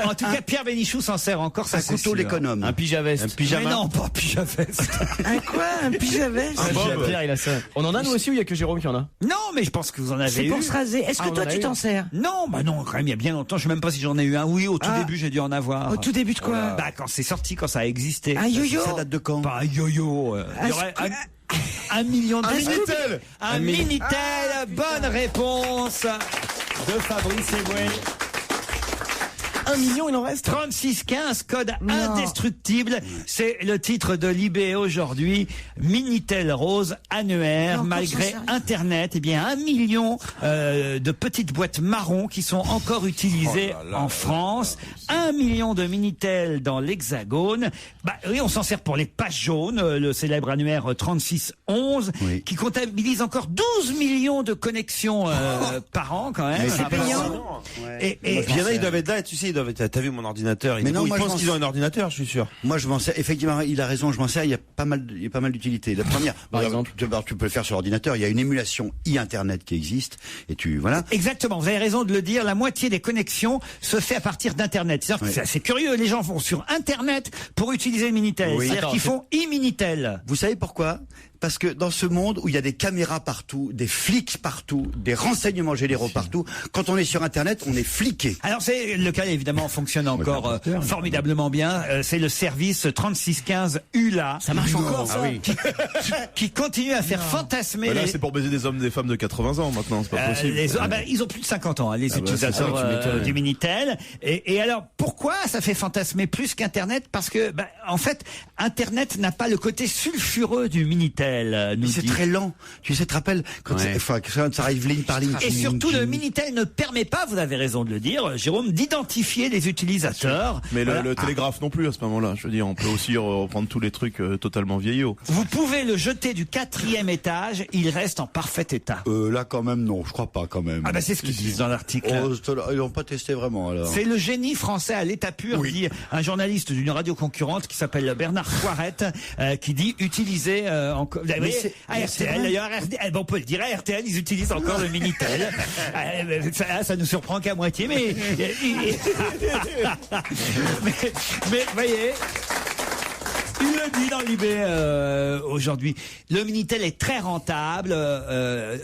En tout cas, Pierre Bénichou s'en sert encore. Ça, Un c'est couteau sûr. l'économe. Un pyjaveste. Mais non, pas pyjaveste. Un quoi? Un pyjaveste? Pierre, il a ça. On en a nous aussi ou il y a que Jérôme qui en a? Non, mais je pense que vous en avez C'est eu. pour se raser. Est-ce que on toi, en a tu eu. t'en sers? Non, bah non, quand même, il y a bien longtemps. Je sais même pas si j'en ai eu un. Oui, au tout début, j'ai dû en avoir. Au tout début de quoi? Bah, quand c'est sorti, quand ça a existé. Un yo-yo? Ça date de quand? Pas un yo-yo. Il y aurait un million de... Un Minitel! Un Minitel. Bonne réponse de Fabrice Eboué. 1 million, il en reste. 3615, code indestructible. C'est le titre de Libé aujourd'hui. Minitel rose annuaire, malgré Internet. Eh bien, 1 million de petites boîtes marron qui sont encore utilisées en France. 1 million de Minitel dans l'Hexagone. Bah oui, on s'en sert pour les pages jaunes, le célèbre annuaire 3611, qui comptabilise encore 12 millions de connexions par an quand même. Mais c'est Ah, payant. Et puis il y en a, ils doivent être là, tu sais, doivent être. T'as vu mon ordinateur? Mais non, ils moi, pensent qu'ils ont un ordinateur, je suis sûr. Moi, je m'en sers. Effectivement, il a raison, je m'en sers. Il y a pas mal d'utilités. La première, par exemple, tu peux le faire sur l'ordinateur. Il y a une émulation e-internet qui existe. Et voilà. Exactement. Vous avez raison de le dire. La moitié des connexions se fait à partir d'Internet. C'est-à-dire que c'est assez curieux. Les gens vont sur Internet pour utiliser le Minitel. Oui. C'est-à-dire qu'ils font e-Minitel. Vous savez pourquoi? Parce que dans ce monde où il y a des caméras partout, des flics partout, des renseignements généraux partout, quand on est sur Internet, on est fliqué. Alors c'est lequel évidemment fonctionne encore formidablement bien. C'est le service 3615 ULA. Ça marche encore ça. Qui continue à faire fantasmer. Là, c'est pour baiser des hommes, des femmes de 80 ans maintenant. C'est pas possible. Ils ont plus de 50 ans, les utilisateurs du Minitel. Et alors pourquoi ça fait fantasmer plus qu'Internet? Parce que en fait, Internet n'a pas le côté sulfureux du Minitel. C'est très lent. Tu sais, te rappelles quand ça arrive ligne par ligne. Et surtout, le Minitel ne permet pas, vous avez raison de le dire, Jérôme, d'identifier les utilisateurs. Mais le télégraphe non plus à ce moment-là. Je veux dire, on peut aussi reprendre tous les trucs totalement vieillots. Vous pouvez le jeter du 4e étage, il reste en parfait état. Là, quand même, non, je crois pas, quand même. Ah c'est ce qu'ils disent dans l'article. Ils n'ont pas testé vraiment, alors. C'est le génie français à l'état pur, dit un journaliste d'une radio concurrente qui s'appelle Bernard Poirette, qui dit utiliser encore. À RTL, d'ailleurs, on peut le dire, à RTL, ils utilisent encore le Minitel. Ça nous surprend qu'à moitié, mais voyez. Il le dit dans l'IB aujourd'hui. Le Minitel est très rentable.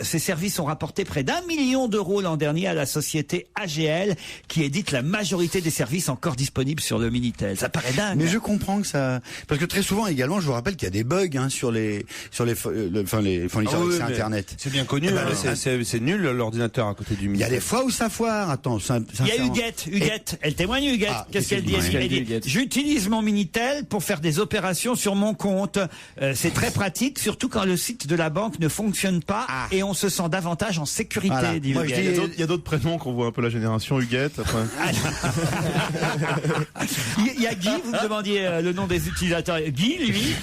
Ses services ont rapporté près d'1 million d'euros l'an dernier à la société AGL, qui édite la majorité des services encore disponibles sur le Minitel. Ça paraît dingue. Mais je comprends que ça, parce que très souvent également, je vous rappelle qu'il y a des bugs sur les fournisseurs d'accès Internet. C'est bien connu. C'est nul l'ordinateur à côté du Minitel. Il y a des fois où ça foire. Attends, il y a Huguette. Elle témoigne, Huguette. Qu'est-ce qu'elle dit? Elle dit j'utilise mon Minitel pour faire des opérations sur mon compte. C'est très pratique, surtout quand le site de la banque ne fonctionne pas et on se sent davantage en sécurité. Voilà. Dit il y a d'autres prénoms qu'on voit un peu la génération Huguette. Il y a Guy, vous me demandiez le nom des utilisateurs. Guy, lui,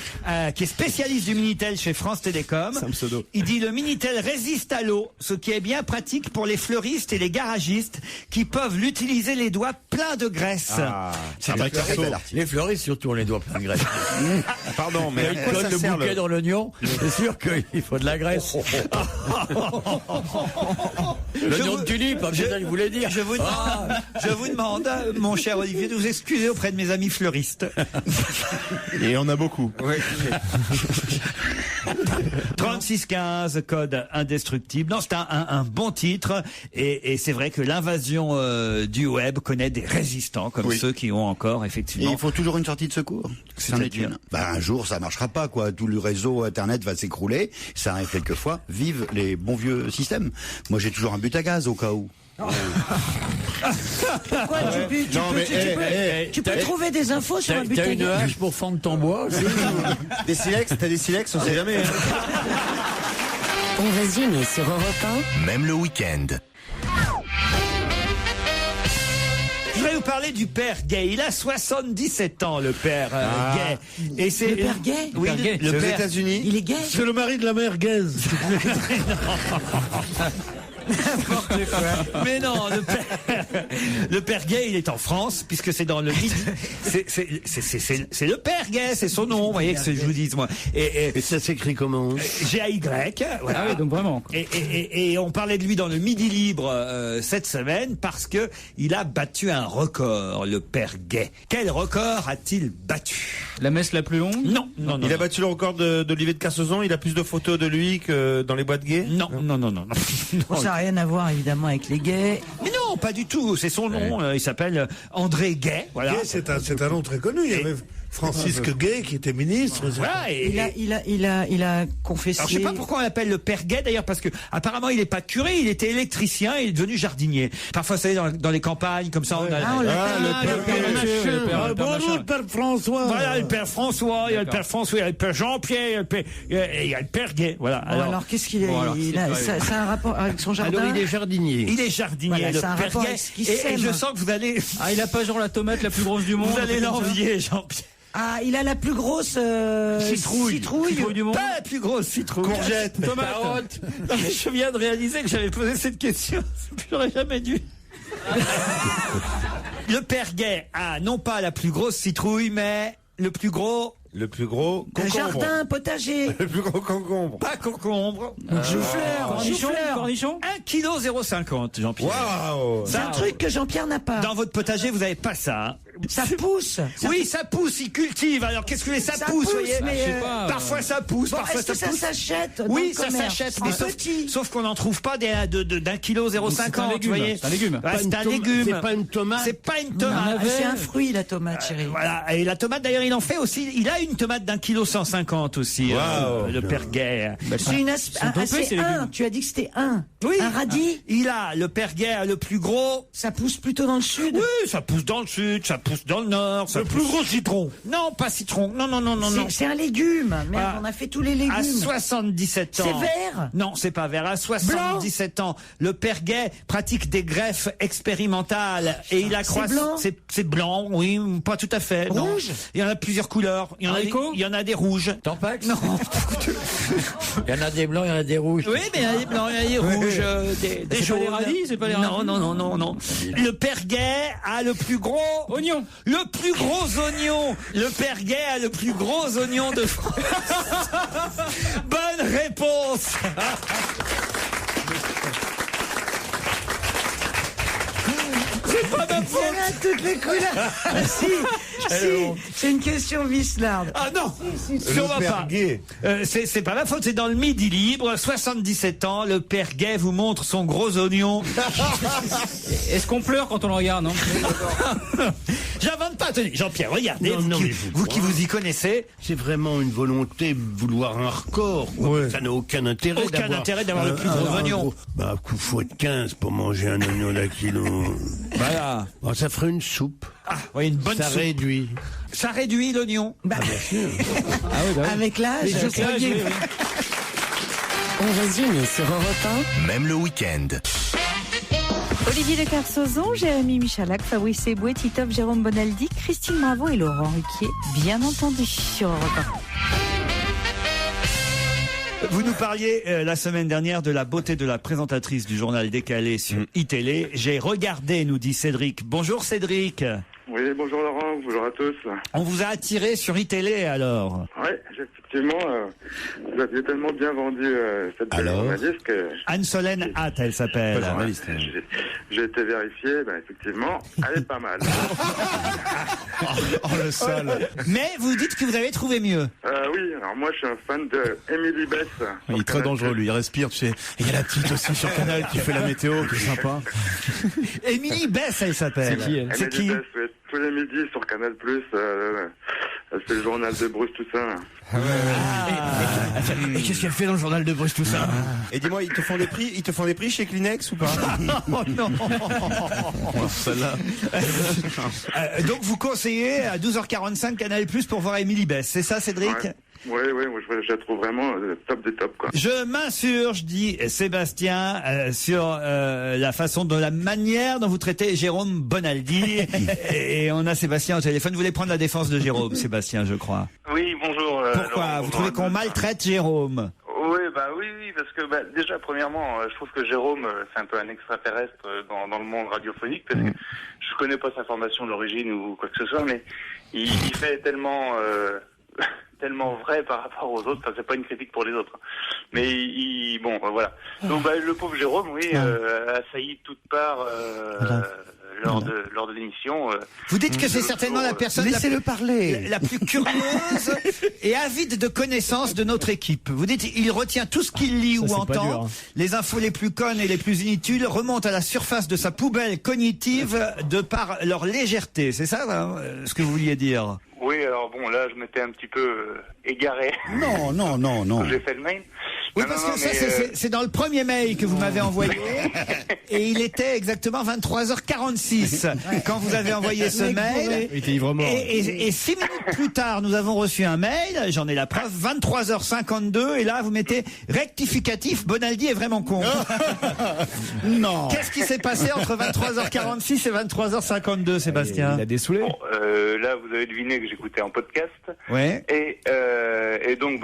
qui est spécialiste du Minitel chez France Télécom. C'est un pseudo. Il dit le Minitel résiste à l'eau, ce qui est bien pratique pour les fleuristes et les garagistes qui peuvent l'utiliser les doigts pleins de graisse. Les fleuristes surtout ont les doigts pleins de graisse. Pardon, mais il colle le bouquet dans l'oignon, c'est sûr qu'il faut de la graisse. L'oignon de tulipe, c'est ça que je voulais dire. Je vous demande, mon cher Olivier, de vous excuser auprès de mes amis fleuristes. Et on a beaucoup. Oui. 3615, code indestructible. Non, c'est un bon titre. Et c'est vrai que l'invasion du web connaît des résistants comme ceux qui ont encore, effectivement. Et il faut toujours une sortie de secours. Un jour, ça marchera pas, quoi. Tout le réseau Internet va s'écrouler. Ça arrive quelquefois. Vive les bons vieux systèmes. Moi, j'ai toujours un but à gaz au cas où. Pourquoi tu peux trouver des infos sur un but à gaz. T'as une hache pour fendre ton bois aussi. Des silex, t'as des silex, on sait jamais. On va se gêner sur Europe 1. Même le week-end. Je vais vous parler du père Gay. Il a 77 ans, le père Gay. Et c'est le père Gay. Oui, le père aux États-Unis. Il est gay. C'est le mari de la mère Gaze. N'importe quoi. Mais non, le père Gay, il est en France, puisque c'est dans le Midi. C'est le père Gay, c'est son nom, vous voyez, que je vous dis, moi. Et ça s'écrit comment? G-A-Y. Voilà. Ah oui, donc vraiment. Et on parlait de lui dans le Midi Libre cette semaine, parce que il a battu un record, le père Gay. Quel record a-t-il battu? La messe la plus longue? Non. Il a battu le record d'Olivier de Kersauzon. Il a plus de photos de lui que dans les boîtes gays. Non. Ça n'a rien à voir évidemment avec les gays. Mais non, pas du tout. C'est son nom. Il s'appelle André Gay. Voilà. Gay, c'est un nom très connu. Il y avait Francisque Gay qui était ministre. Voilà, il a confessé. Alors, je sais pas pourquoi on l'appelle le père Gay d'ailleurs, parce que apparemment il est pas curé, il était électricien et il est devenu jardinier. Parfois, vous savez, dans les campagnes comme ça, on a le père François. Voilà, le père François, il y a le père François, il y a le père Jean-Pierre, il y a le père Gay. Voilà. Alors qu'est-ce qu'il est? Ça a un rapport avec son jardin. Alors il est jardinier. Il est jardinier. Voilà, le c'est un père rapport Gay. avec ce qu'il Et sème. je sens que vous allez. Ah, il a pas genre la tomate la plus grosse du monde. Vous allez l'envier, Jean-Pierre. Ah, il a la plus grosse citrouille du monde. Pas la plus grosse citrouille. Courgette. Tomate. Non, mais je viens de réaliser que j'avais posé cette question. J'aurais jamais dû. Le père Gay a non pas la plus grosse citrouille, mais le plus gros Un jardin, potager. Le plus gros concombre. Pas concombre. Cornichon. 1,050 kg, Jean-Pierre. Waouh. C'est un truc que Jean-Pierre n'a pas. Dans votre potager, vous avez pas ça. Hein. Ça pousse. Oui, ça pousse, il cultive. Alors, qu'est-ce que ça pousse, vous voyez mais Parfois ça pousse, bon, parfois est-ce ça que pousse. ça s'achète Oui, dans le ça commerce, s'achète, en mais petit. sauf qu'on n'en trouve pas d'un kilo 0,50, vous voyez. C'est un légume. Ouais, c'est un légume. C'est pas une tomate. C'est pas une tomate. C'est un fruit, la tomate, chérie. Voilà. Et la tomate, d'ailleurs, il en fait aussi. Il a une tomate d'1,150 kg aussi, le père Gay. C'est une c'est un. Tu as dit que c'était un. Oui. Un radis. Il a, le père Gay a le plus gros. Ça pousse plutôt dans le sud. Oui, ça pousse dans le sud, ça pousse dans le nord. Le plus gros citron. Non, pas citron. Non. C'est un légume. Merde, Ah. on a fait tous les légumes. À 77 ans. C'est vert. Non, c'est pas vert. À 77 ans, le père Gay pratique des greffes expérimentales et il accroît. C'est blanc. C'est blanc, oui, pas tout à fait. Non. Rouge. Il y en a plusieurs couleurs. Il y en a des rouges. Tampax. Non. Il y en a des blancs, il y en a des rouges. Oui, mais il y en a des blancs, il y en a des rouges, des jaunes. les radis, c'est pas les radis. Non. Le père Gay a le plus gros Oignon. Le plus gros oignon. Le père Gay a le plus gros oignon de France. Bonne réponse. C'est pas ma faute. Il y en a toutes les couleurs. Si, c'est une question vicelarde. Ah non, Si. on va pas. C'est pas ma faute, c'est dans le Midi Libre. 77 ans, le père Gay vous montre son gros oignon. Est-ce qu'on pleure quand on le regarde, non? J'invente pas. Tenez, Jean-Pierre, regardez, Non, mais vous qui vous y connaissez. C'est vraiment une volonté de vouloir un record. Ouais. Ça n'a aucun intérêt. Aucun intérêt d'avoir le plus gros oignon. Bah, coup faut être 15 pour manger un oignon d'un kilo. Voilà. Bon, ça ferait une soupe. Ah, oui, une bonne Ça soupe. réduit. Ça réduit l'oignon. Bah, Bien sûr. avec l'âge. On va dîner sur Europe 1. Même le week-end. Olivier de Kersauzon, Jérémy Michalak, Fabrice Eboué, Titoff, Jérôme Bonaldi, Christine Bravo et Laurent Ruquier, bien entendu, sur Europe 1. Vous nous parliez la semaine dernière de la beauté de la présentatrice du journal décalé sur iTélé. J'ai regardé, nous dit Cédric. Bonjour Cédric. Oui, bonjour Laurent, bonjour à tous. On vous a attiré sur iTélé alors? Oui, effectivement, vous aviez tellement bien vendu cette belle journaliste que... Anne-Solène Hatt, elle s'appelle. J'ai été vérifié, ben effectivement, elle est pas mal. Le sale. Mais vous dites que vous avez trouvé mieux. Oui, alors moi je suis un fan de Émilie Bess. Il est très dangereux, lui. Il respire, tu sais. Et il y a la petite aussi sur Canal qui fait la météo, qui est sympa. Émilie Bess, elle s'appelle. C'est qui, elle? C'est qui? Bess, oui, tous les midis sur Canal+, c'est le journal de Bruce Toussaint. Et qu'est-ce qu'elle fait dans le journal de Bruce, tout ça? Et dis-moi, ils te font des prix chez Kleenex ou pas? Oh non. Celle-là. Donc vous conseillez à 12h45 Canal+ pour voir Émilie Bess, c'est ça Cédric? Oui, moi je la trouve vraiment top des tops, quoi. Je m'insurge, dit Sébastien, sur la façon, de la manière dont vous traitez Jérôme Bonaldi. Et on a Sébastien au téléphone. Vous voulez prendre la défense de Jérôme, Sébastien, je crois. Oui, bonjour. Pourquoi? Laurent, vous trouvez qu'on maltraite Jérôme? Oui, parce que déjà, premièrement, je trouve que Jérôme, c'est un peu un extraterrestre dans le monde radiophonique, parce que je connais pas sa formation d'origine ou quoi que ce soit, mais il fait tellement vrai par rapport aux autres. Enfin, c'est pas une critique pour les autres, mais voilà. Donc le pauvre Jérôme, assailli de toutes parts lors de l'émission. Vous dites que c'est certainement la personne Laissez-le parler. La plus curieuse et avide de connaissances de notre équipe. Vous dites, il retient tout ce qu'il lit ou entend. Les infos les plus connes et les plus inutiles remontent à la surface de sa poubelle cognitive de par leur légèreté. C'est ça, ce que vous vouliez dire? Oui, alors bon, là, je m'étais un petit peu égaré. Non. Quand j'ai fait le mail. Oui, parce que ça, c'est dans le premier mail que vous m'avez envoyé. Et il était exactement 23h46 quand vous avez envoyé ce mail. Il était ivre mort. Et 6 minutes plus tard, nous avons reçu un mail, j'en ai la preuve, 23h52, et là, vous mettez rectificatif, Bonaldi est vraiment con. Non. Qu'est-ce qui s'est passé entre 23h46 et 23h52, Sébastien? Il a dessoulé. Bon, là, vous avez deviné que j'écoutais en podcast. Ouais. Et donc,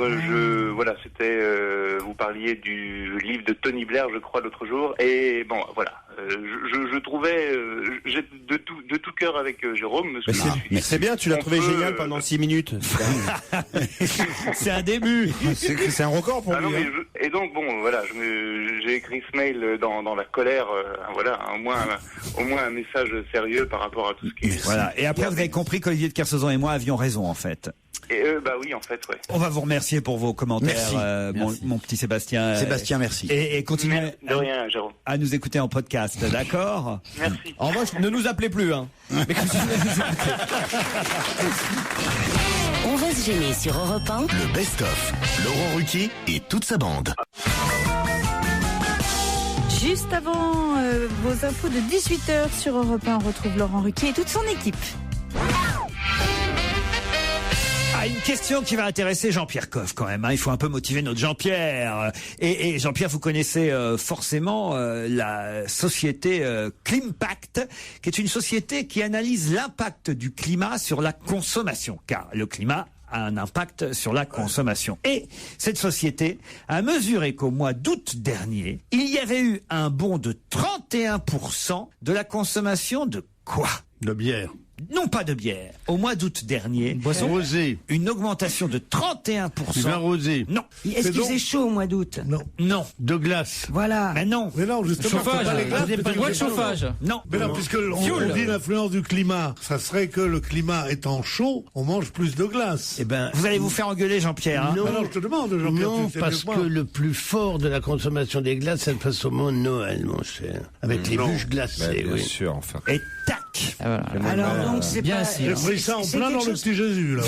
c'était... vous parliez du livre de Tony Blair, je crois, l'autre jour. Et bon, voilà. je trouvais, j'ai de tout cœur avec Jérôme. Mais c'est bien, tu l'as trouvé génial pendant 6 minutes. C'est un début. C'est un record pour lui. Non, et donc bon, voilà, j'ai écrit ce mail dans la colère. Voilà, au moins un message sérieux par rapport à tout ce qui est. Voilà. Et après, vous avez compris qu'Olivier de Kersauzon et moi avions raison, en fait. Et bah oui, en fait, ouais. On va vous remercier pour vos commentaires, Merci. Mon petit Sébastien. Sébastien, merci. Et continuez de rien, Jérôme. À nous écouter en podcast, d'accord? Merci. En revanche, ne nous appelez plus, hein. On va se gêner sur Europe 1. Le best-of, Laurent Ruquier et toute sa bande. Juste avant vos infos de 18h sur Europe 1, on retrouve Laurent Ruquier et toute son équipe. Une question qui va intéresser Jean-Pierre Coff quand même. Il faut un peu motiver notre Jean-Pierre. Et Jean-Pierre, vous connaissez forcément la société Climpact, qui est une société qui analyse l'impact du climat sur la consommation. Car le climat a un impact sur la consommation. Et cette société a mesuré qu'au mois d'août dernier, il y avait eu un bond de 31% de la consommation de quoi? De bière. Non, pas de bière. Au mois d'août dernier, Boisson rosée. Une augmentation de 31%. Du vin rosé. Non. Est-ce qu'il faisait chaud au mois d'août? Non. Non. De glace. Voilà. Mais non. Mais non, justement. Chauffage. Pas les glaces, Vous n'avez pas le droit de chauffage. Non. Mais non, puisque on dit l'influence du climat, ça serait que le climat étant chaud, on mange plus de glace. Eh ben, Vous allez vous faire engueuler, Jean-Pierre. Hein? Non, je te demande, Jean-Pierre. Non, parce que le plus fort de la consommation des glaces, ça se passe au moment de Noël, mon cher. Avec les bûches glacées, bien oui. sûr, enfin. Et tac. Alors donc c'est bien pas... sûr. J'ai pris ça en plein dans le petit Jésus, là.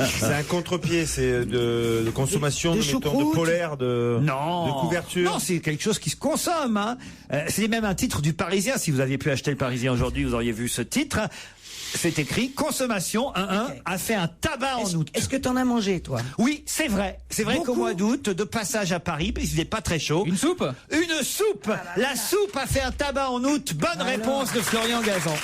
C'est un contre-pied, c'est de consommation, De mettons, choucroute. de polaire, de couverture. Non, c'est quelque chose qui se consomme. Hein. C'est même un titre du Parisien. Si vous aviez pu acheter le Parisien aujourd'hui, vous auriez vu ce titre. C'est écrit consommation 1 a fait un tabac en août. Est-ce que t'en as mangé, toi? Oui, c'est vrai. C'est vrai qu'au mois d'août, de passage à Paris, parce qu'il n'est pas très chaud. Une soupe? Une soupe. La soupe a fait un tabac en août. Bonne réponse de Florian Gazan.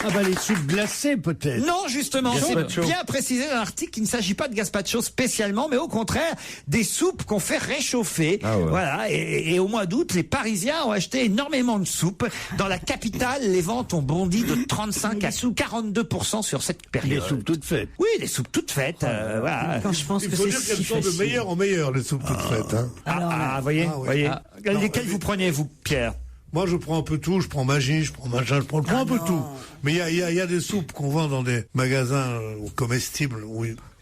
Ah bah les soupes glacées peut-être. Non, justement, c'est bien précisé dans l'article qu'il ne s'agit pas de gazpacho spécialement, mais au contraire des soupes qu'on fait réchauffer. Ah ouais. Voilà. Et au mois d'août, les Parisiens ont acheté énormément de soupes. Dans la capitale, les ventes ont bondi de 35 à 42% sur cette période. Des soupes toutes faites. Oui, des soupes toutes faites. Voilà. Quand je pense Il que faut c'est dire si qu'elles sont de facile. meilleure en meilleure, les soupes toutes faites. Hein. Voyez, Ah, ouais. voyez. Non, Lesquelles vous prenez, vous, Pierre? Moi, je prends un peu tout, je prends magie, je prends machin, je prends un peu tout. Mais il y a des soupes qu'on vend dans des magasins comestibles,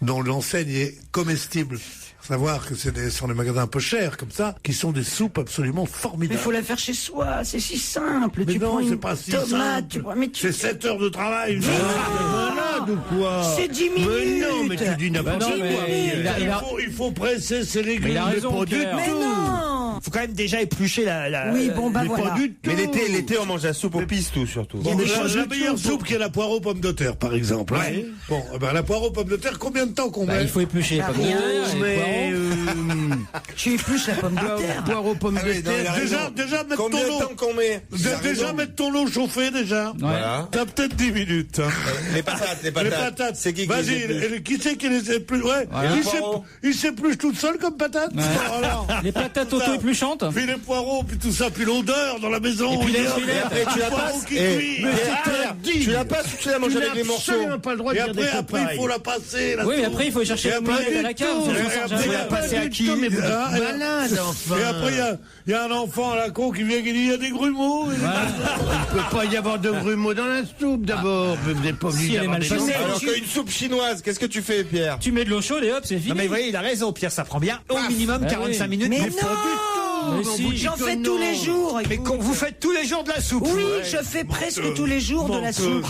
dont l'enseigne est comestible. Savoir que ce sont des magasins un peu chers, comme ça, qui sont des soupes absolument Mais formidables. il faut la faire chez soi, c'est si simple. Mais tu non, prends c'est une pas si tomate, simple. tu prends... mais tu... C'est 7 heures de travail. Malade ou quoi? C'est 10 minutes. Mais non, mais tu dis n'importe non, quoi. mais Il faut presser ses légumes. Mais il a raison, pas du Pierre. Mais tout. non. Faut quand même déjà éplucher la... Oui, bon, bah Mais voilà. pas du tout. Mais l'été, on mange la soupe aux pistou, surtout. Bon, la meilleure soupe qui est la poire aux pommes de terre, par exemple. Ouais. Bon, la poire aux pommes de terre, combien de temps qu'on met? Il faut éplucher les pommes de terre, les poireaux. Tu épluches la pomme de terre. Poire aux pommes de terre. Déjà, mettre Combien ton de eau. temps qu'on met? Déjà mettre ton eau chauffée, déjà. Voilà. T'as peut-être 10 minutes. Hein. Les patates. Les patates. C'est qui Vas-y, les épluche? qui c'est qui les épluche? Ouais. Les poireaux. Il s'épluche toute seule comme patate. Alors, Les patates auto-épluchantes. puis les poireaux, puis tout ça, puis l'odeur dans la maison. Et puis les Et après, tu la poireaux passes. qui Et cuit. tu la passes ou tu la manges avec les morceaux? Absolument pas le droit de Et dire des après, il faut la passer. Oui, mais après, il faut chercher Et le après, mouillette à la cave. tout. sinon Et ça après, marche il jamais. y a passer à qui? Mais vous êtes Ah, malade, enfin. Et après, il y a un enfant à la con qui vient qui dit il y a des grumeaux. Il ne peut pas y avoir de grumeaux dans la soupe d'abord. Vous n'êtes pas obligé Si elle est d'avoir mal des façonnée. grumeaux. Alors qu'une soupe chinoise, qu'est-ce que tu fais, Pierre? Tu mets de l'eau chaude et hop, c'est fini. Non mais vous voyez, il a raison, Pierre, ça prend bien au minimum Ah 45 oui. minutes. Mais Mais non. Mais si. J'en fais tous les jours. Mais vous faites tous les jours de la soupe. Oui, je fais presque tous les jours de la soupe.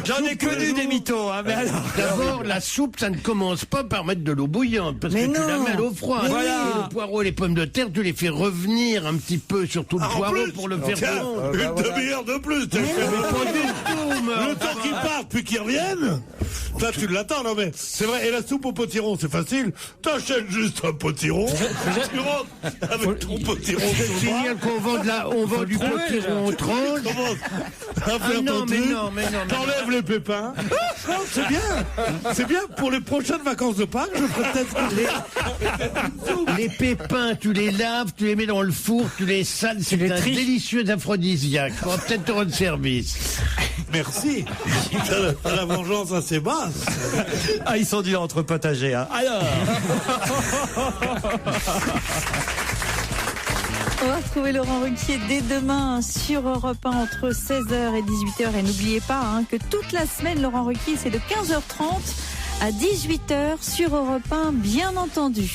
J'en ai connu des mythos, hein, mais alors... D'abord, la soupe, ça ne commence pas par mettre de l'eau bouillante, parce Mais que tu la non. mets à l'eau froide. Mais Voilà. oui. Et le poireau et les pommes de terre, tu les fais revenir un petit peu sur tout le En poireau plus, pour le faire tiens, fondre. une demi-heure de plus. t'as fait le temps qu'ils partent puis qu'ils reviennent. Là, tu l'attends, non mais c'est vrai. Et la soupe au potiron, c'est facile. T'achètes juste un potiron, tu rentres Avec ton potiron Je sur le bras. signale qu'on vend du potiron tranche. Non, mais non. T'enlèves les pépins. Non, c'est bien. C'est bien. Pour les prochaines vacances de Pâques, je ferai peut-être les pépins, tu les laves, tu les mets dans le four, tu les sales. C'est un délicieux aphrodisiaque. On va peut-être te rendre service. Merci. T'as la vengeance assez basse. Ah, ils sont durs entre potagers. Hein. Alors. On va retrouver Laurent Ruquier dès demain sur Europe 1 entre 16h et 18h. Et n'oubliez pas que toute la semaine, Laurent Ruquier, c'est de 15h30 à 18h sur Europe 1, bien entendu.